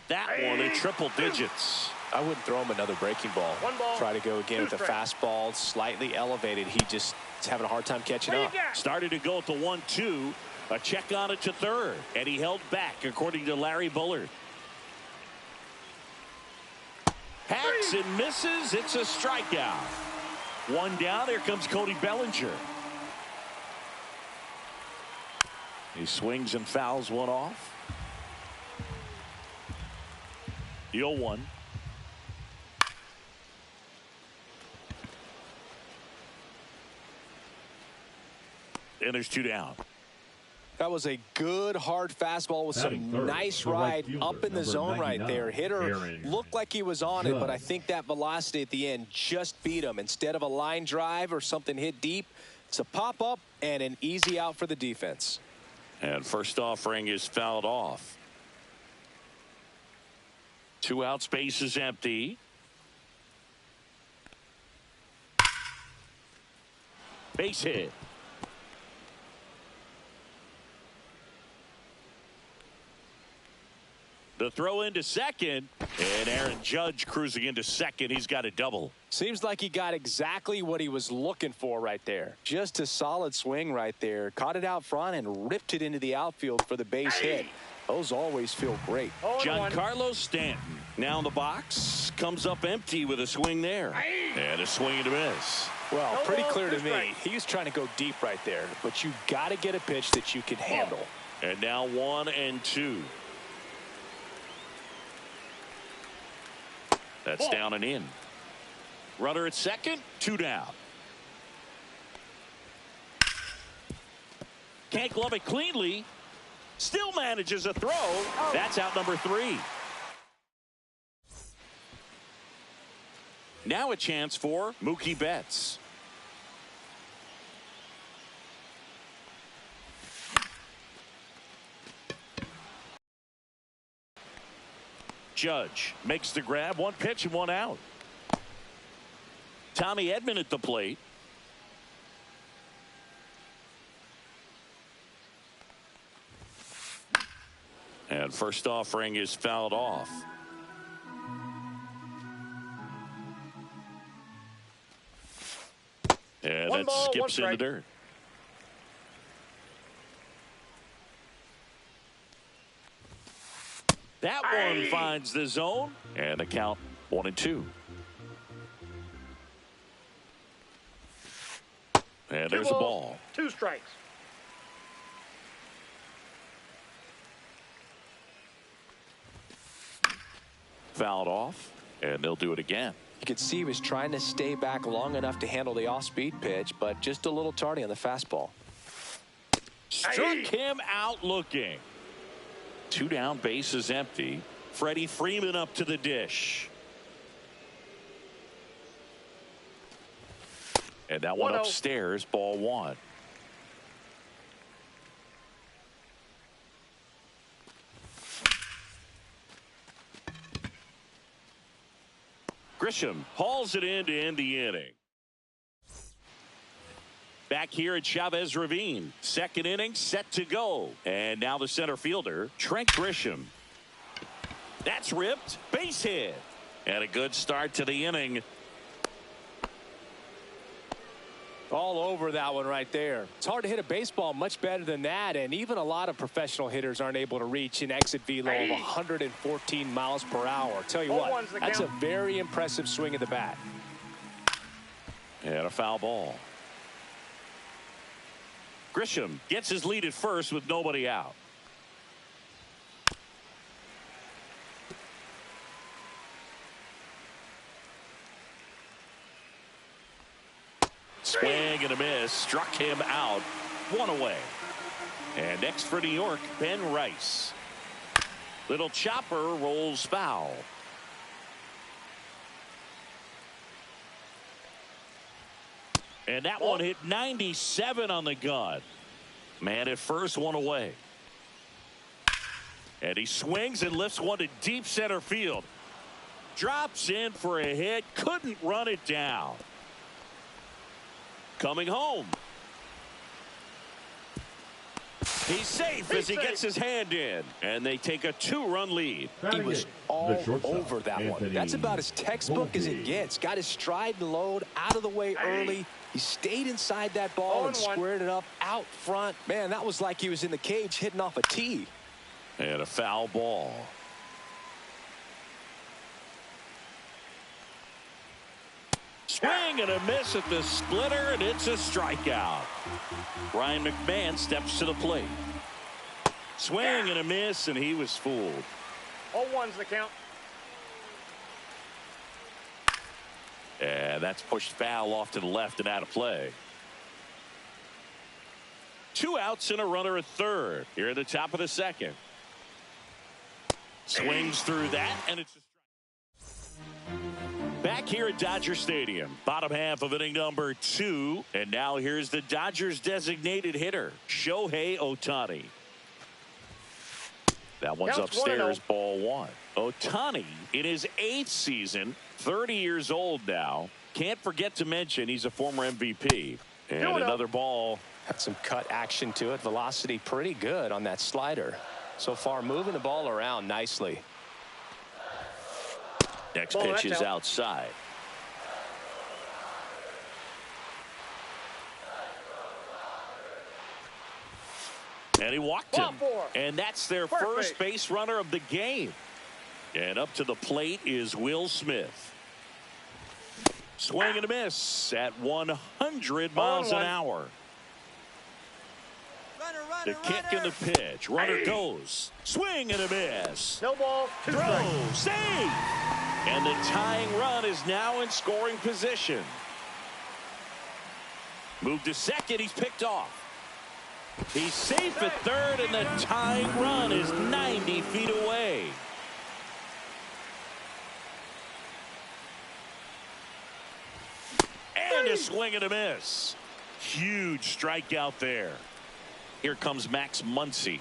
That one in triple digits. I wouldn't throw him another breaking ball. One ball, Try to go again with a fastball, slightly elevated. He just is having a hard time catching up. Started to go at the 1-2. A check on it to third. And he held back, according to Larry Bullard. Hacks and misses. It's a strikeout. One down. Here comes Cody Bellinger. He swings and fouls one off. The 0-1. And there's two down. That was a good hard fastball with some nice ride up in the zone right there. Hitter looked like he was on it, but I think that velocity at the end just beat him. Instead of a line drive or something hit deep, it's a pop up and an easy out for the defense. And first offering is fouled off. 2 outs, base is empty. Base hit. The throw into second, and Aaron Judge cruising into second. He's got a double. Seems like he got exactly what he was looking for right there. Just a solid swing right there. Caught it out front and ripped it into the outfield for the base hit. Those always feel great. Giancarlo Stanton now in the box. Comes up empty with a swing there. And a swing and a miss. Well, pretty clear to me. He was trying to go deep right there. But you got to get a pitch that you can handle. And now 1-2. That's down and in. Runner at second, 2 down. Can't glove it cleanly. Still manages a throw. That's out number 3. Now a chance for Mookie Betts. Judge makes the grab. 1 pitch and 1 out. Tommy Edman at the plate. And first offering is fouled off. And that skips in the dirt. That one finds the zone. And the count 1-2. And there's a ball. 2 strikes. Fouled off. And they'll do it again. You could see he was trying to stay back long enough to handle the off-speed pitch, but just a little tardy on the fastball. Struck him out looking. 2 down, base is empty. Freddie Freeman up to the dish. And that one upstairs, ball 1. Grisham hauls it in to end the inning. Back here at Chavez Ravine. Second inning set to go. And now the center fielder, Trent Grisham. That's ripped. Base hit. And a good start to the inning. All over that one right there. It's hard to hit a baseball much better than that, and even a lot of professional hitters aren't able to reach an exit velo of 114 miles per hour. Tell you what, that's a very impressive swing of the bat. And a foul ball. Grisham gets his lead at first with nobody out. Swing and a miss. Struck him out. 1 away. And next for New York, Ben Rice. Little chopper rolls foul. And that one hit 97 on the gun. Man at first, 1 away. And he swings and lifts one to deep center field. Drops in for a hit. Couldn't run it down. Coming home. He's safe as he gets his hand in. And they take a 2-run lead. He was all over that one. That's about as textbook as it gets. Got his stride and load out of the way early. He stayed inside that ball and squared it up out front. Man, that was like he was in the cage hitting off a tee. And a foul ball. Swing and a miss at the splitter, and it's a strikeout. Ryan McMahon steps to the plate. Swing and a miss, and he was fooled. 0-1's the count. And that's pushed foul off to the left and out of play. 2 outs and a runner at third. Here at the top of the second. Swings through that, and it's a strike. Back here at Dodger Stadium, bottom half of inning number 2. And now here's the Dodgers designated hitter, Shohei Ohtani. That one's upstairs, ball 1. Ohtani in his 8th season, 30 years old now. Can't forget to mention he's a former MVP. And another ball. Had some cut action to it. Velocity pretty good on that slider. So far, moving the ball around nicely. Next Ball, pitch that's is out. outside. And he walked Ball him. 4. And that's their First first base runner of the game. And up to the plate is Will Smith. Swing and a miss at 100 miles an 0-1. hour. The kick and the pitch. Runner goes. Swing and a miss. No ball, 2 strikes. Throw. Save. And the tying run is now in scoring position. Move to second. He's picked off. He's safe at third, and the tying run is 90 feet away. And a swing and a miss. Huge strikeout there. Here comes Max Muncy.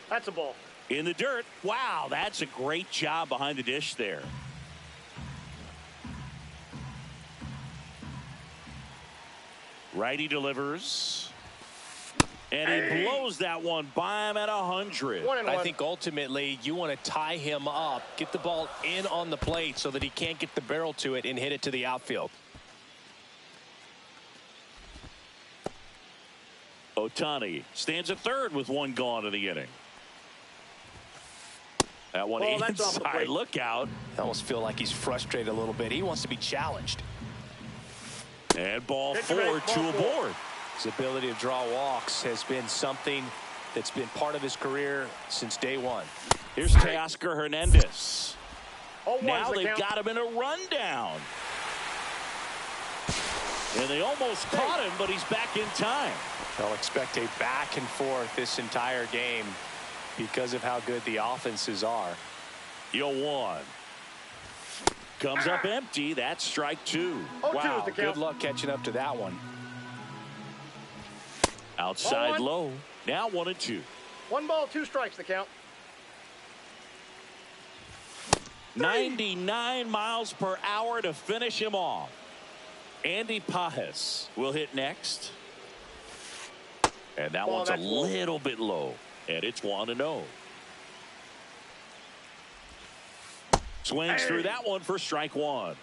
That's a ball. In the dirt. Wow, that's a great job behind the dish there. Righty delivers. And he blows that one by him at 100. 1-1. I think ultimately you want to tie him up, get the ball in on the plate so that he can't get the barrel to it and hit it to the outfield. Ohtani stands at third with one gone in the inning. That one Ball, that's off the inside. plate. Look out. I almost feel like he's frustrated a little bit. He wants to be challenged. And ball Pitch 4, break, 2 ball 4. aboard. His ability to draw walks has been something that's been part of his career since day one. Here's Teoscar Hernandez. 0-1's Now the they've count. got him in a rundown. And they almost caught him, but he's back in time. They'll expect a back and forth this entire game because of how good the offenses are. 0-1. Comes up empty. That's strike 2. 0-2 is Wow, the good count. luck catching up to that one. Outside 0-1. low. Now 1-2. 1 ball, 2 strikes the count. 99 miles per hour to finish him off. Andy Pages will hit next. And that Ball, one's a that's low. little bit low. And it's 1-0. Swings through that one for strike 1.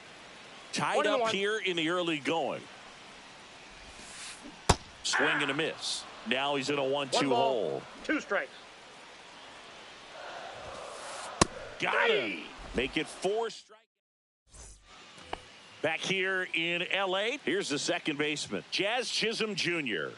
Tied up 1-1. here in the early going. Swing and a miss. Now he's in a 1-2 1 ball, hole. 2 strikes. Got him. Make it 4 strikes. Back here in L.A., here's the second baseman, Jazz Chisholm Jr.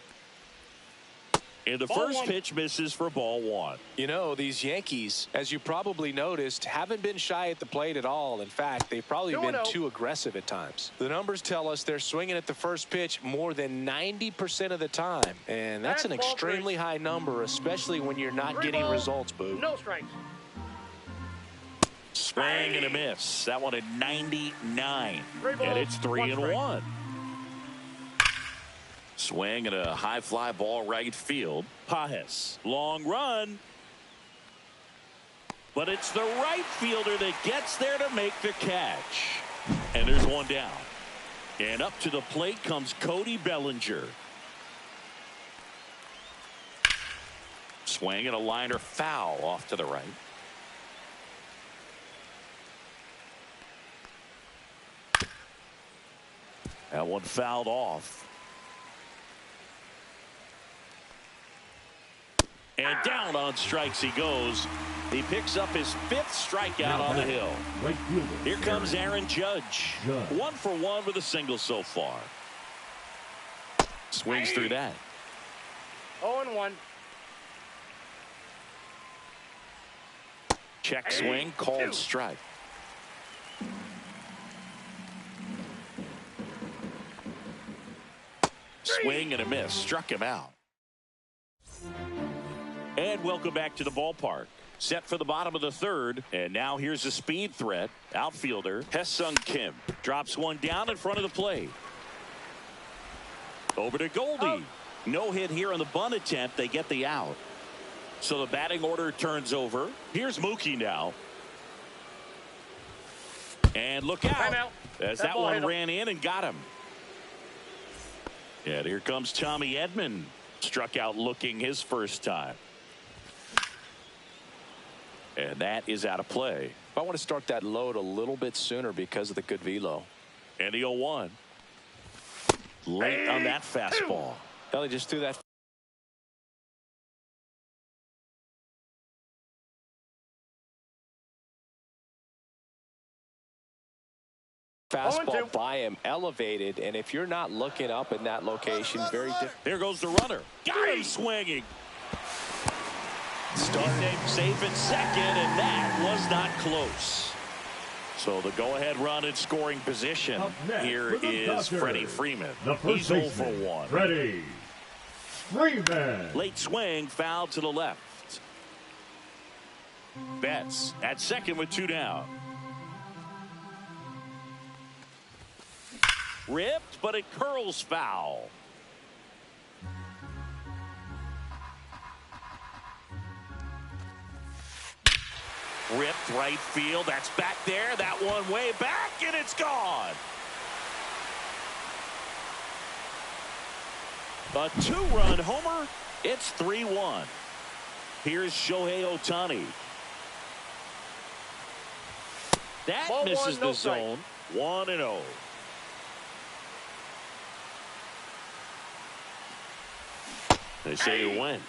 And the Ball first 1. pitch misses for ball 1. You know, these Yankees, as you probably noticed, haven't been shy at the plate at all. In fact, they've probably been 2-0. too aggressive at times. The numbers tell us they're swinging at the first pitch more than 90% of the time. And that's an That's ball extremely high number, especially when you're not 3 getting balls, results, Boo. No strikes. Swing and a miss. That one at 99. 3 balls, And it's 3 and 1 strike. 1. Swing and a high fly ball right field. Pages. Long run. But it's the right fielder that gets there to make the catch. And there's one down. And up to the plate comes Cody Bellinger. Swing and a liner foul off to the right. That one fouled off. And down on strikes he goes. He picks up his 5th strikeout on the hill. Right fielder. Here comes Aaron Judge. Judge. 1 for 1 with a single so far. Swings through that. 0-1. Check swing, called strike. Swing and a miss. Struck him out. And welcome back to the ballpark. Set for the bottom of the 3rd. And now here's a speed threat. Outfielder Hesung Kim drops one down in front of the plate. Over to Goldie. No hit here on the bunt attempt. They get the out. So the batting order turns over. Here's Mookie now. And look out. Timeout. As That that ball one hit him. ran in and got him. And here comes Tommy Edman. Struck out looking his first time. And that is out of play. I want to start that load a little bit sooner because of the good velo. And the 0-1. Late on that fastball. Well, he just threw that fastball by him, elevated, and if you're not looking up in that location, very different. There goes the runner. Got him swinging. Started safe in second, and that was not close. So the go-ahead run in scoring position. Here is Freddie Freeman. He's 0 for 1. Freddie Freeman. Late swing, foul to the left. Betts at second with 2 down. Ripped, but it curls foul. Ripped right field. That's back there. That one way back, and it's gone. A 2-run homer. It's 3-1. Here's Shohei Ohtani. That Ball misses one, no the zone. 1-0. They say you win.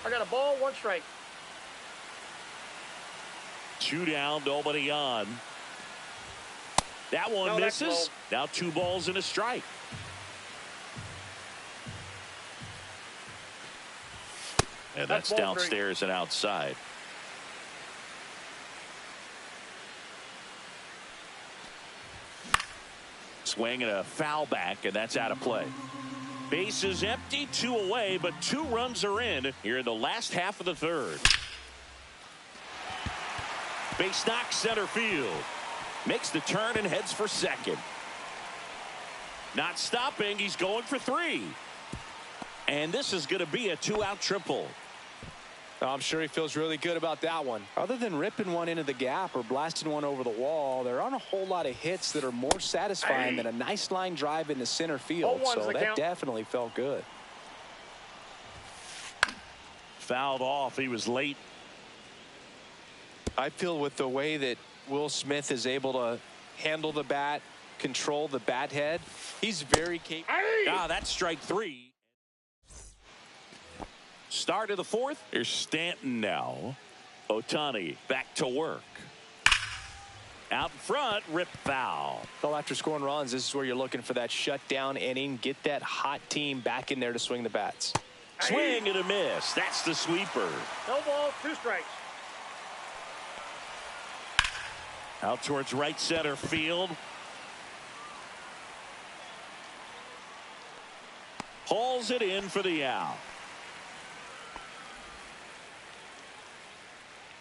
I got a ball, 1 strike. 2 down, nobody on. That one misses. Now 2 balls and a strike. And that's downstairs and outside. Swing and a foul back, and that's out of play. Base is empty, 2 away, but 2 runs are in here in the last half of the third. Base knock center field. Makes the turn and heads for second. Not stopping, he's going for 3. And this is going to be a 2-out triple. I'm sure he feels really good about that one. Other than ripping one into the gap or blasting one over the wall, there aren't a whole lot of hits that are more satisfying than a nice line drive into center field. So that definitely felt good. Fouled off. He was late. I feel with the way that Will Smith is able to handle the bat, control the bat head, he's very capable. That's strike 3. Start of the 4th. Here's Stanton now. Ohtani back to work. Out in front, rip foul. Well, after scoring runs, this is where you're looking for that shutdown inning. Get that hot team back in there to swing the bats. Swing and a miss. That's the sweeper. No ball, 2 strikes. Out towards right center field. Hauls it in for the out.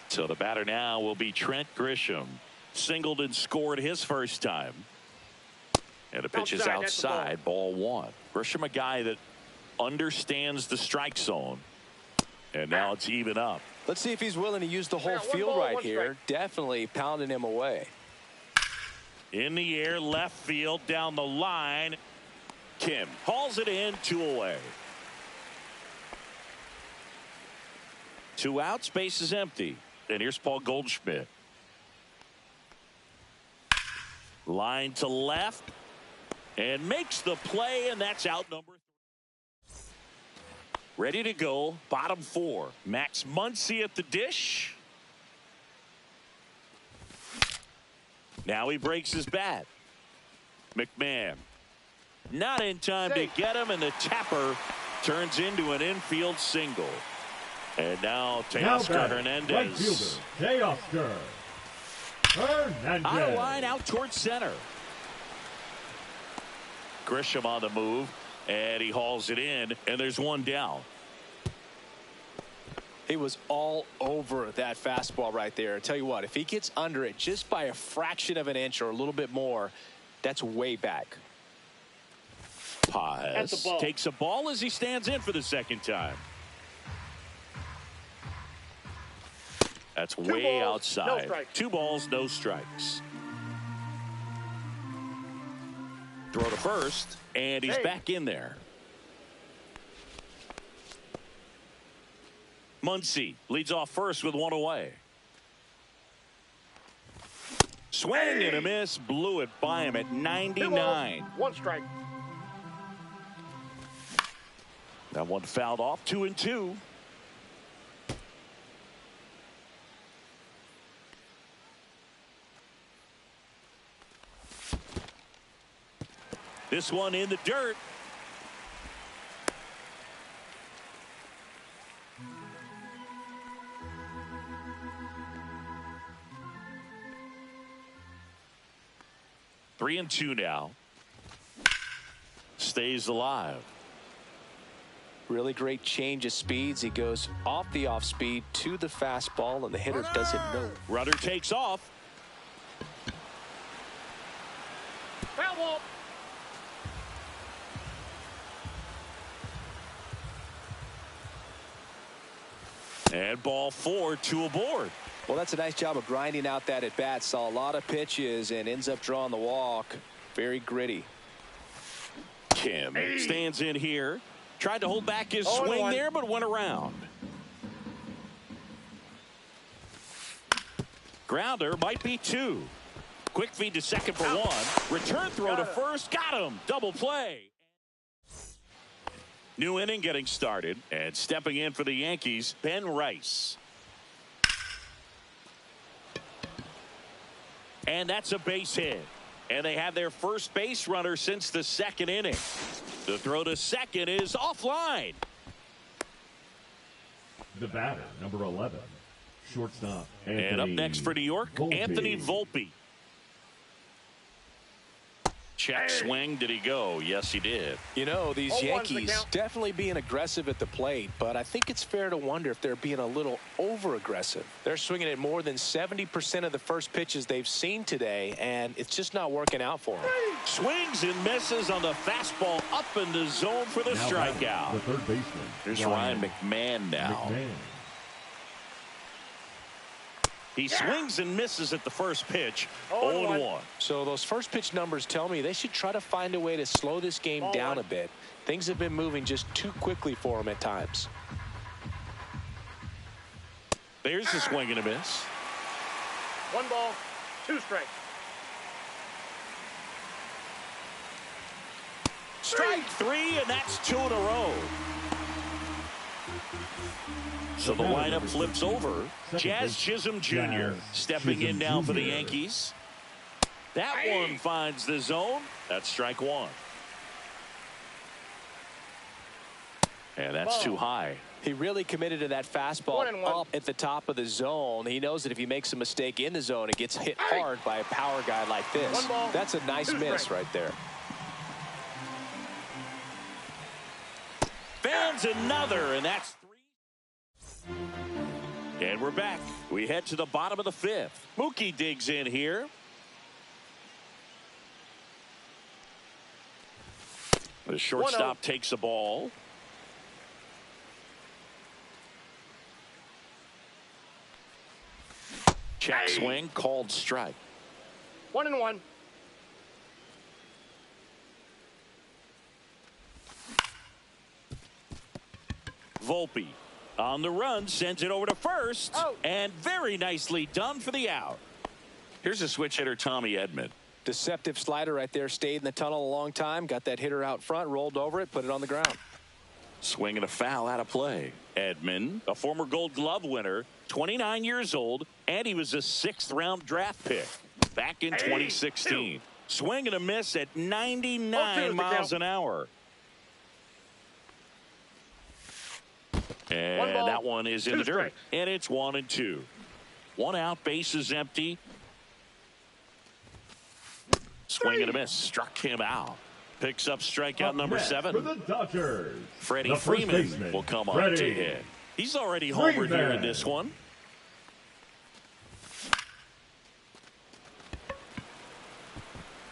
So the batter now will be Trent Grisham. Singled and scored his first time. And the pitch is outside, ball 1. Grisham, a guy that understands the strike zone. And now it's even up. Let's see if he's willing to use the whole field right here. Definitely pounding him away. In the air, left field, down the line. Kim hauls it in, 2 away. 2 outs, base is empty. And here's Paul Goldschmidt. Line to left. And makes the play, and that's out number 3. Ready to go, bottom 4. Max Muncy at the dish. Now he breaks his bat. McMahon. Not in time to get him, and the tapper turns into an infield single. And now Teoscar Hernandez. Right fielder, Teoscar Hernandez. On a line out towards center. Grisham on the move, and he hauls it in, and there's 1 down. He was all over that fastball right there. I tell you what, if he gets under it just by a fraction of an inch or a little bit more, that's way back. Paz takes a ball as he stands in for the second time. That's way outside. 2 balls, no strikes. Throw to first, and he's back in there. Muncy leads off first with one away. Swing and a miss, blew it by him at 99. One strike. That one fouled off, 2-2. This one in the dirt. Three and two now. Stays alive. Really great change of speeds. He goes off the off speed to the fastball, and the hitter doesn't know. Runner takes off. Foul ball. And ball 4, 2 aboard. Well, that's a nice job of grinding out that at bat. Saw a lot of pitches and ends up drawing the walk. Very gritty. Kim stands in here. Tried to hold back his swing there, but went around. Grounder might be 2. Quick feed to second for 1. Return throw to first. Got him. Double play. New inning getting started. And stepping in for the Yankees, Ben Rice. And that's a base hit. And they have their first base runner since the second inning. The throw to second is offline. The batter, number 11, shortstop. And up next for New York, Volpe. Anthony Volpe. Check swing. Did he go? Yes, he did. You know, these 0-1's the Yankees count. definitely being aggressive at the plate, but I think it's fair to wonder if they're being a little over-aggressive. They're swinging at more than 70% of the first pitches they've seen today, and it's just not working out for them. Swings and misses on the fastball up in the zone for the Now strikeout. the third baseman. Here's Ryan McMahon now. McMahon. He swings and misses at the first pitch. 0-1. 0-1. So those first pitch numbers tell me they should try to find a way to slow this game down a bit. Things have been moving just too quickly for them at times. There's the swing and a miss. 1 ball, 2 strikes. Strike 3, and that's 2 in a row. So the lineup flips over. Jazz Chisholm Jr. stepping in now for the Yankees. That one finds the zone. That's strike 1. And that's too high. He really committed to that fastball 1-1. up at the top of the zone. He knows that if he makes a mistake in the zone, it gets hit hard by a power guy like this. 1 ball, That's a nice 2 miss strikes. right there. Fans another, and that's 3. And we're back. We head to the bottom of the 5th. Mookie digs in here. The shortstop takes the ball. Check swing, called strike. 1-1. Volpe on the run, sends it over to first, Out. and very nicely done for the out. Here's a switch hitter, Tommy Edman. Deceptive slider right there. Stayed in the tunnel a long time. Got that hitter out front. Rolled over it. Put it on the ground. Swing and a foul out of play. Edman, a former Gold Glove winner, 29 years old, and he was a 6th-round draft pick back in 2016. Swing and a miss at 99 miles an hour. And 1 ball, that one is in 2 the dirt. strikes. And it's 1-2. 1 out, base is empty. Swing and a miss. Struck him out. Picks up strikeout Up number next 7. For the Dodgers, Freddie the first Freeman baseman, will come on Freddie to hit. He's already homered here in Freeman. this one.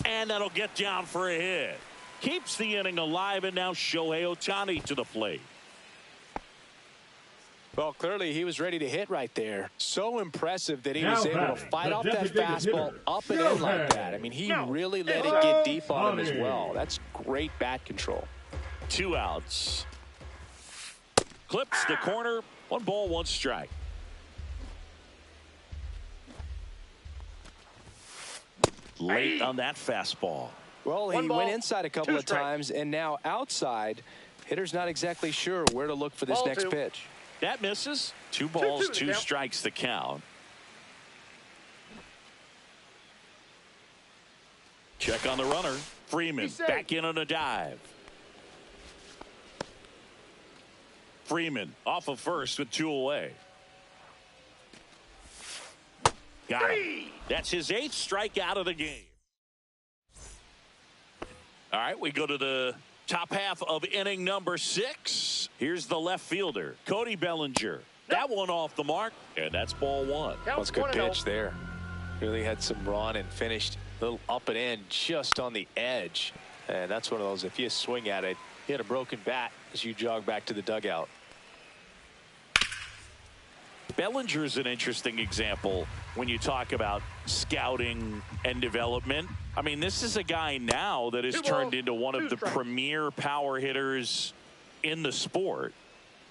And that'll get down for a hit. Keeps the inning alive, and now Shohei Ohtani to the plate. Well, clearly he was ready to hit right there. So impressive that he Now was able to batting, fight the off that designated fastball hitter, up and in like Shohei. that. I mean, he really let it get deep on him as well. That's great bat control. 2 outs. Clips the corner. 1 ball, 1 strike. Late on that fastball. Well, he 1 ball, went inside a couple 2 of strikes. times, and now outside. Hitter's not exactly sure where to look for this Ball next 2. pitch. That misses. 2 balls, 2-2 the 2 count. strikes the count. Check on the runner. Freeman He's safe. back in on a dive. Freeman off of first with 2 away. Got him. That's his 8th strikeout of the game. All right, we go to the top half of inning number 6. Here's the left fielder, Cody Bellinger. That one off the mark, and that's ball 1. That's a good pitch there. Really had some run and finished a little up and in just on the edge. And that's one of those, if you swing at it, you hit a broken bat as you jog back to the dugout. Bellinger is an interesting example when you talk about scouting and development. I mean, this is a guy now that has 2 turned balls, into one 2 of the strikes. premier power hitters in the sport.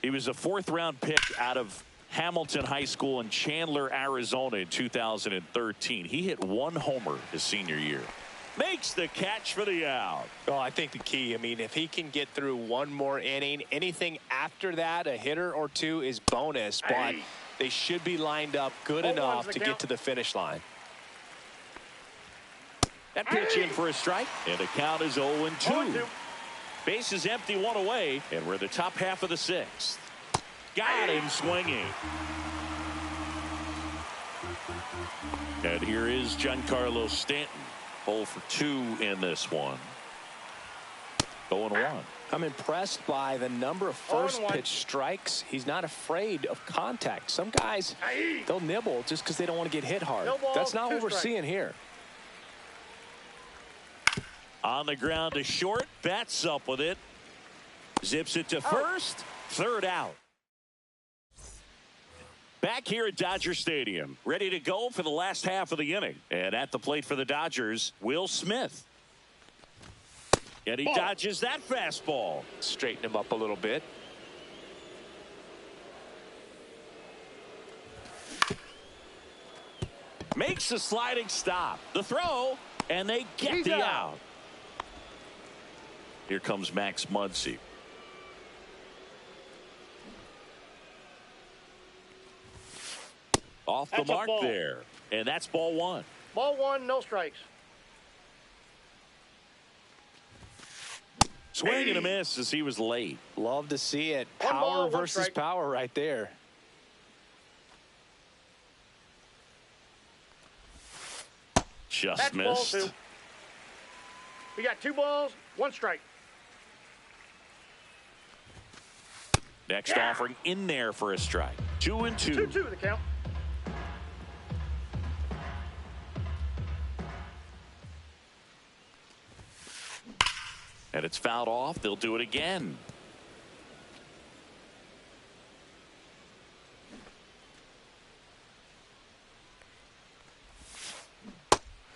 He was a 4th-round pick out of Hamilton High School in Chandler, Arizona in 2013. He hit 1 homer his senior year. Makes the catch for the out. Well, I think the key, I mean, if he can get through 1 more inning, anything after that, a hitter or 2 is bonus, but they should be lined up good Ball 1's enough the to count. get to the finish line. That pitch in for a strike, and the count is 0-2. 0-2. Base is empty, 1 away, and we're in the top half of the 6th. Got him swinging. And here is Giancarlo Stanton. 0 for 2 in this one. 0-1. I'm impressed by the number of first 0-1. pitch strikes. He's not afraid of contact. Some guys, they'll nibble just because they don't want to get hit hard. No ball, That's not 2 what we're strikes. seeing here. On the ground to short. Bats up with it. Zips it to first. 3rd out. Back here at Dodger Stadium, ready to go for the last half of the inning. And at the plate for the Dodgers, Will Smith. And he dodges that fastball. Straighten him up a little bit. Makes the sliding stop. The throw, and they get He's the out. out. Here comes Max Muncy. Off the That's a mark ball. there. And that's ball 1. Ball 1, no strikes. Swing and a miss as he was late. Love to see it. 1 Power ball, 1 versus strike. power right there. Just That's missed. ball 2. We got 2 balls, 1 strike. Next offering in there for a strike. 2-2. 2-2 the count. And it's fouled off. They'll do it again.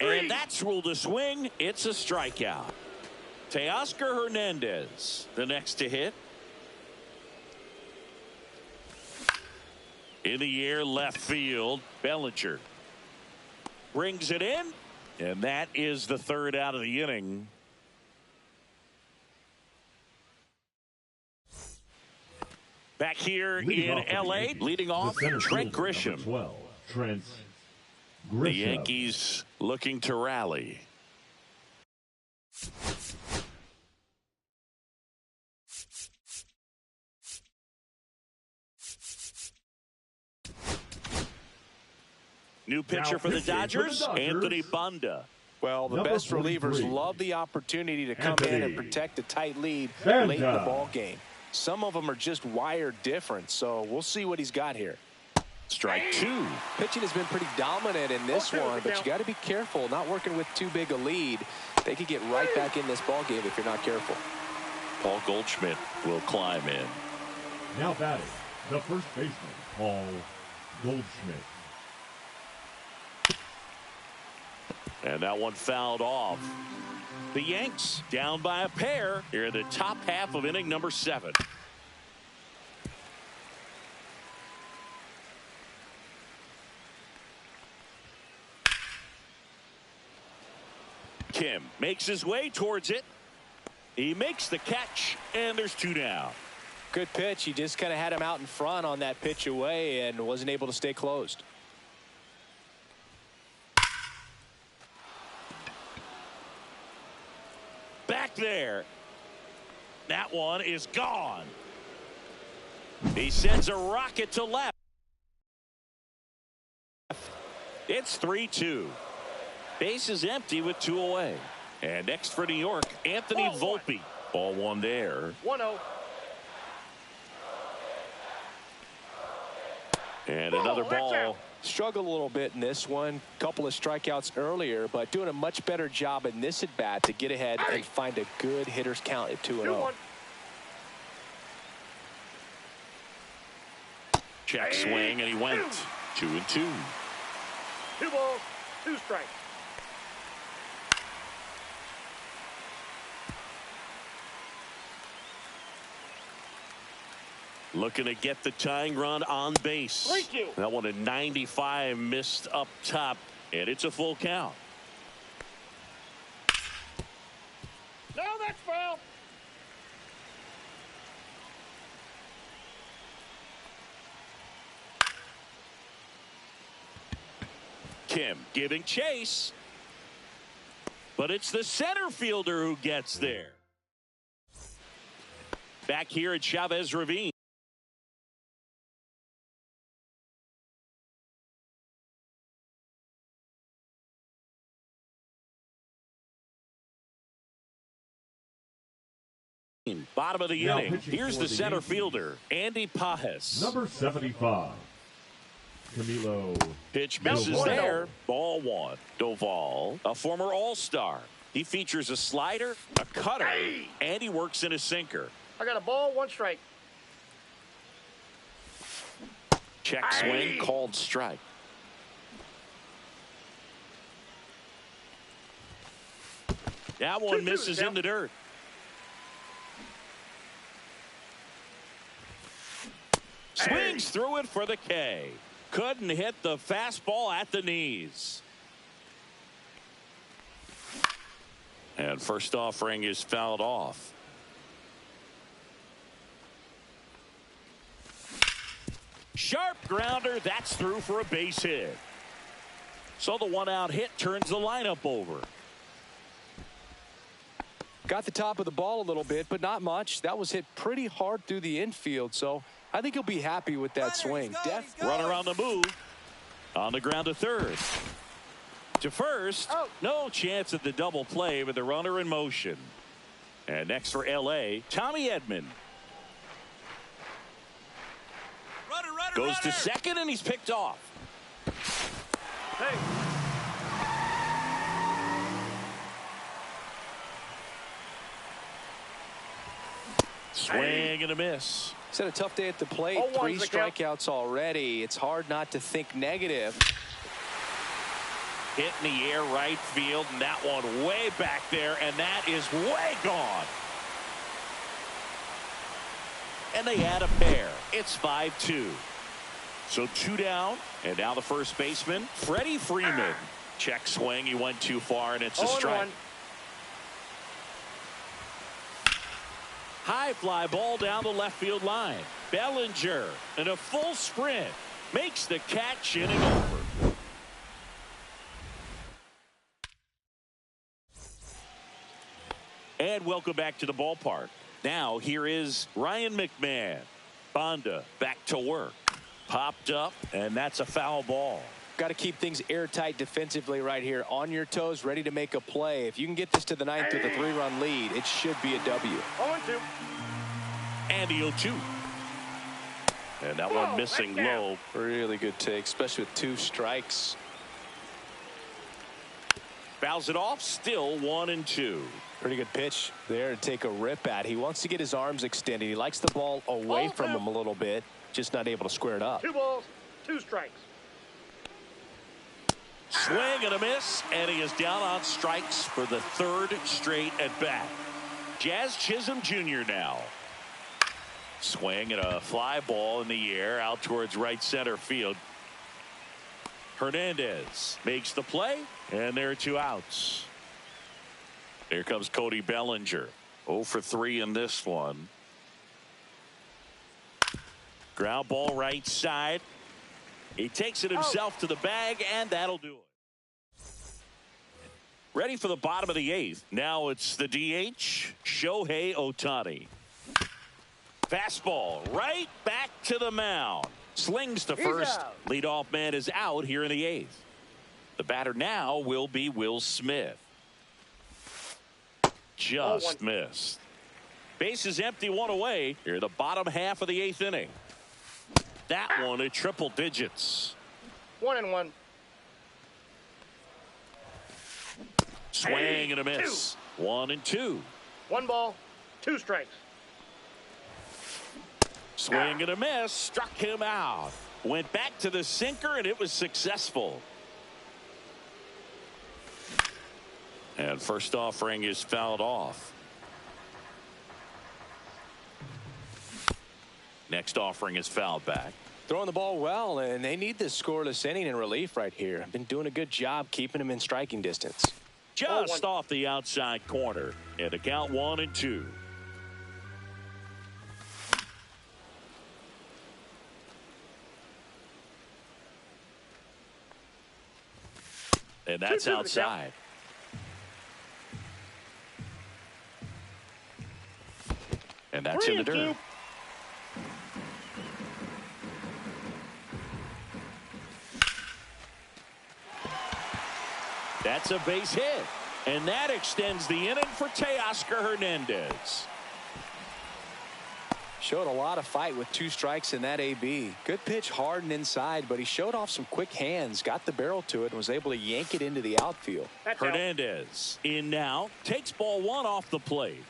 And that's ruled a swing. It's a strikeout. Teoscar Hernandez, the next to hit. In the air, left field. Bellinger brings it in. And that is the 3rd out of the inning. Back here Leading in off for the L.A., Yankees, leading the off, center Trent fielder, Grisham. number 12, Trent The Grisham. Yankees looking to rally. New pitcher for the pitching for the Dodgers, Dodgers, Anthony Banda. Well, the Number best relievers 43, love the opportunity to come in Anthony and protect a tight lead Banda. late in the ball game. Some of them are just wired different, so we'll see what he's got here. Strike 2. Pitching has been pretty dominant in this 0-2 one, the but you count. got to be careful, not working with too big a lead. They could get right back in this ball game if you're not careful. Paul Goldschmidt will climb in. Now batting, the first baseman, Paul Goldschmidt. And that one fouled off. The Yanks down by a pair here in the top half of inning number 7. Kim makes his way towards it. He makes the catch, and there's 2 down. Good pitch. He just kind of had him out in front on that pitch away and wasn't able to stay closed. Back there. That one is gone. He sends a rocket to left. It's 3-2. Base is empty with 2 away. And next for New York, Anthony Volpe. Ball 1 there. 1-0. And another ball. Struggled a little bit in this one. Couple of strikeouts earlier, but doing a much better job in this at bat to get ahead and find a good hitter's count at 2-0. Check swing, and he went 2-2. 2 balls, 2 strikes. Looking to get the tying run on base. Thank you. That one at 95 missed up top, and it's a full count. No, that's foul. Kim giving chase, but it's the center fielder who gets there. Back here at Chavez Ravine. Bottom of the Now inning. pitching Here's for the center Yankees, fielder, Andy Pages. Number 75, Camilo. Pitch misses Doval. there. Ball 1. Doval, a former All-Star. He features a slider, a cutter, and he works in a sinker. I got a ball, 1 strike. Check swing, called strike. That one 2-2 misses now. in the dirt. Swings through it for the K. Couldn't hit the fastball at the knees. And first offering is fouled off. Sharp grounder. That's through for a base hit. So the 1-out hit turns the lineup over. Got the top of the ball a little bit, but not much. That was hit pretty hard through the infield, so I think he'll be happy with that swing. Runner on the move. On the ground to third. To first. No chance at the double play with the runner in motion. And next for L.A., Tommy Edman. Goes to second, and he's picked off. Hey. Swing and a miss. He's had a tough day at the plate. 0-1's 3 the count. strikeouts already. It's hard not to think negative. Hit in the air right field, and that one way back there, and that is way gone. And they add a pair. It's 5-2. So 2 down, and now the first baseman, Freddie Freeman. Check swing, he went too far, and it's a strike. 0-1. High fly ball down the left field line. Bellinger in a full sprint makes the catch, inning over. And welcome back to the ballpark. Now here is Ryan McMahon. Bonda back to work. Popped up, and that's a foul ball. Got to keep things airtight defensively right here. On your toes, ready to make a play. If you can get this to the 9th with a 3-run lead, it should be a W. 0-2. And the 0-2. And that one missing low. Really good take, especially with 2 strikes. Fouls it off, still 1-2. Pretty good pitch there to take a rip at. He wants to get his arms extended. He likes the ball away from him a little bit. just not able to square it up. 2 balls, 2 strikes. Swing and a miss, and he is down on strikes for the 3rd straight at bat. Jazz Chisholm Jr. now. Swing and a fly ball in the air out towards right center field. Hernandez makes the play, and there are 2 outs. Here comes Cody Bellinger. 0 for 3 in this one. Ground ball right side. He takes it himself to the bag, and that'll do it. Ready for the bottom of the 8th. Now it's the DH, Shohei Ohtani. Fastball right back to the mound. Slings to first. Leadoff man is out here in the 8th. The batter now will be Will Smith. Just missed. Base is empty, 1 away. Here in the bottom half of the 8th inning. That one at triple digits. 1-1. Swing and a miss. 1-2. 1 ball, 2 strikes. Swing and a miss. Struck him out. Went back to the sinker, and it was successful. And first offering is fouled off. Next offering is fouled back. Throwing the ball well, and they need this scoreless inning in relief right here. Been doing a good job keeping him in striking distance. Just off the outside corner. And a count 1-2. And that's outside. And that's in the dirt. That's a base hit. And that extends the inning for Teoscar Hernandez. Showed a lot of fight with 2 strikes in that AB. Good pitch hard and inside, but he showed off some quick hands, got the barrel to it, and was able to yank it into the outfield. Hernandez in now. Takes ball 1 off the plate.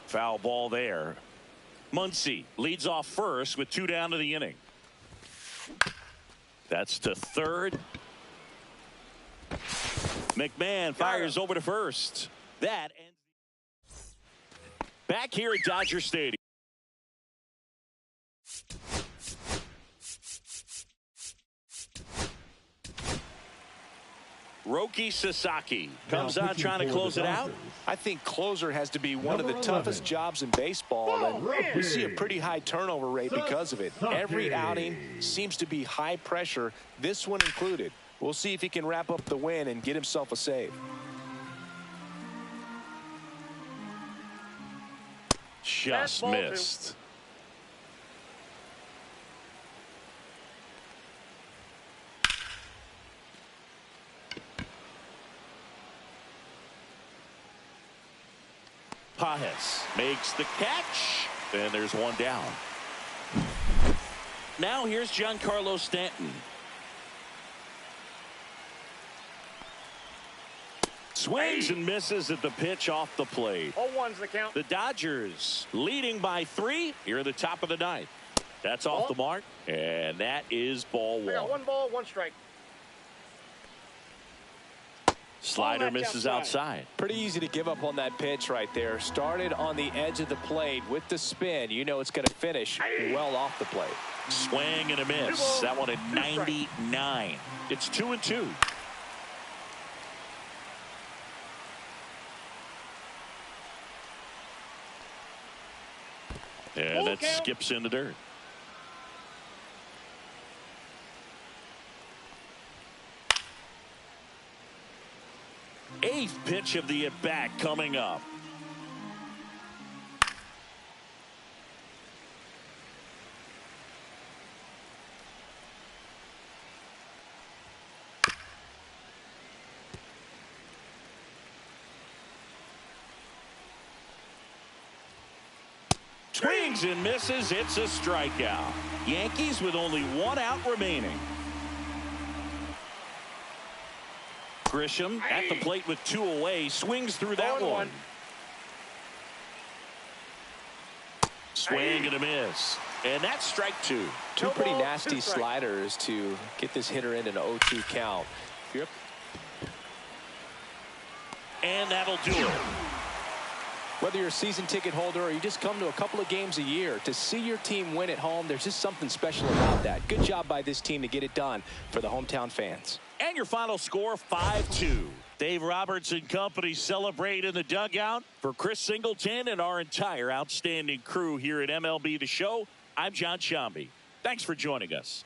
Foul ball there. Muncy leads off first with 2 down to the inning. That's to third. McMahon fires over to first. That ends. Back here at Dodger Stadium. Roki Sasaki comes out trying to close it out. I think closer has to be one of the toughest jobs in baseball, and we see a pretty high turnover rate because of it. Every outing seems to be high pressure, this one included. We'll see if he can wrap up the win and get himself a save. Just missed. Pages makes the catch, and there's 1 down. Now here's Giancarlo Stanton. Swings and misses at the pitch off the plate. 0-1's the count. The Dodgers leading by 3 here at the top of the 9th. That's off the mark, and that is ball 1. We got 1 ball, 1 strike. Slider misses outside. Pretty easy to give up on that pitch right there. Started on the edge of the plate with the spin. You know it's going to finish well off the plate. Swing and a miss. That one at 99. It's 2-2. And that skips in the dirt. Eighth pitch of the at-bat coming up. Swings and misses. It's a strikeout. Yankees with only 1 out remaining. Grisham at the plate with 2 away. Swings through that one. Swing and a miss. And that's strike two. Two pretty nasty sliders to get this hitter into an 0-2 count. And that'll do it. Whether you're a season ticket holder or you just come to a couple of games a year, to see your team win at home, there's just something special about that. Good job by this team to get it done for the hometown fans. And your final score, 5-2. Dave Roberts and company celebrate in the dugout. For Chris Singleton and our entire outstanding crew here at MLB The Show, I'm John Sciambi. Thanks for joining us.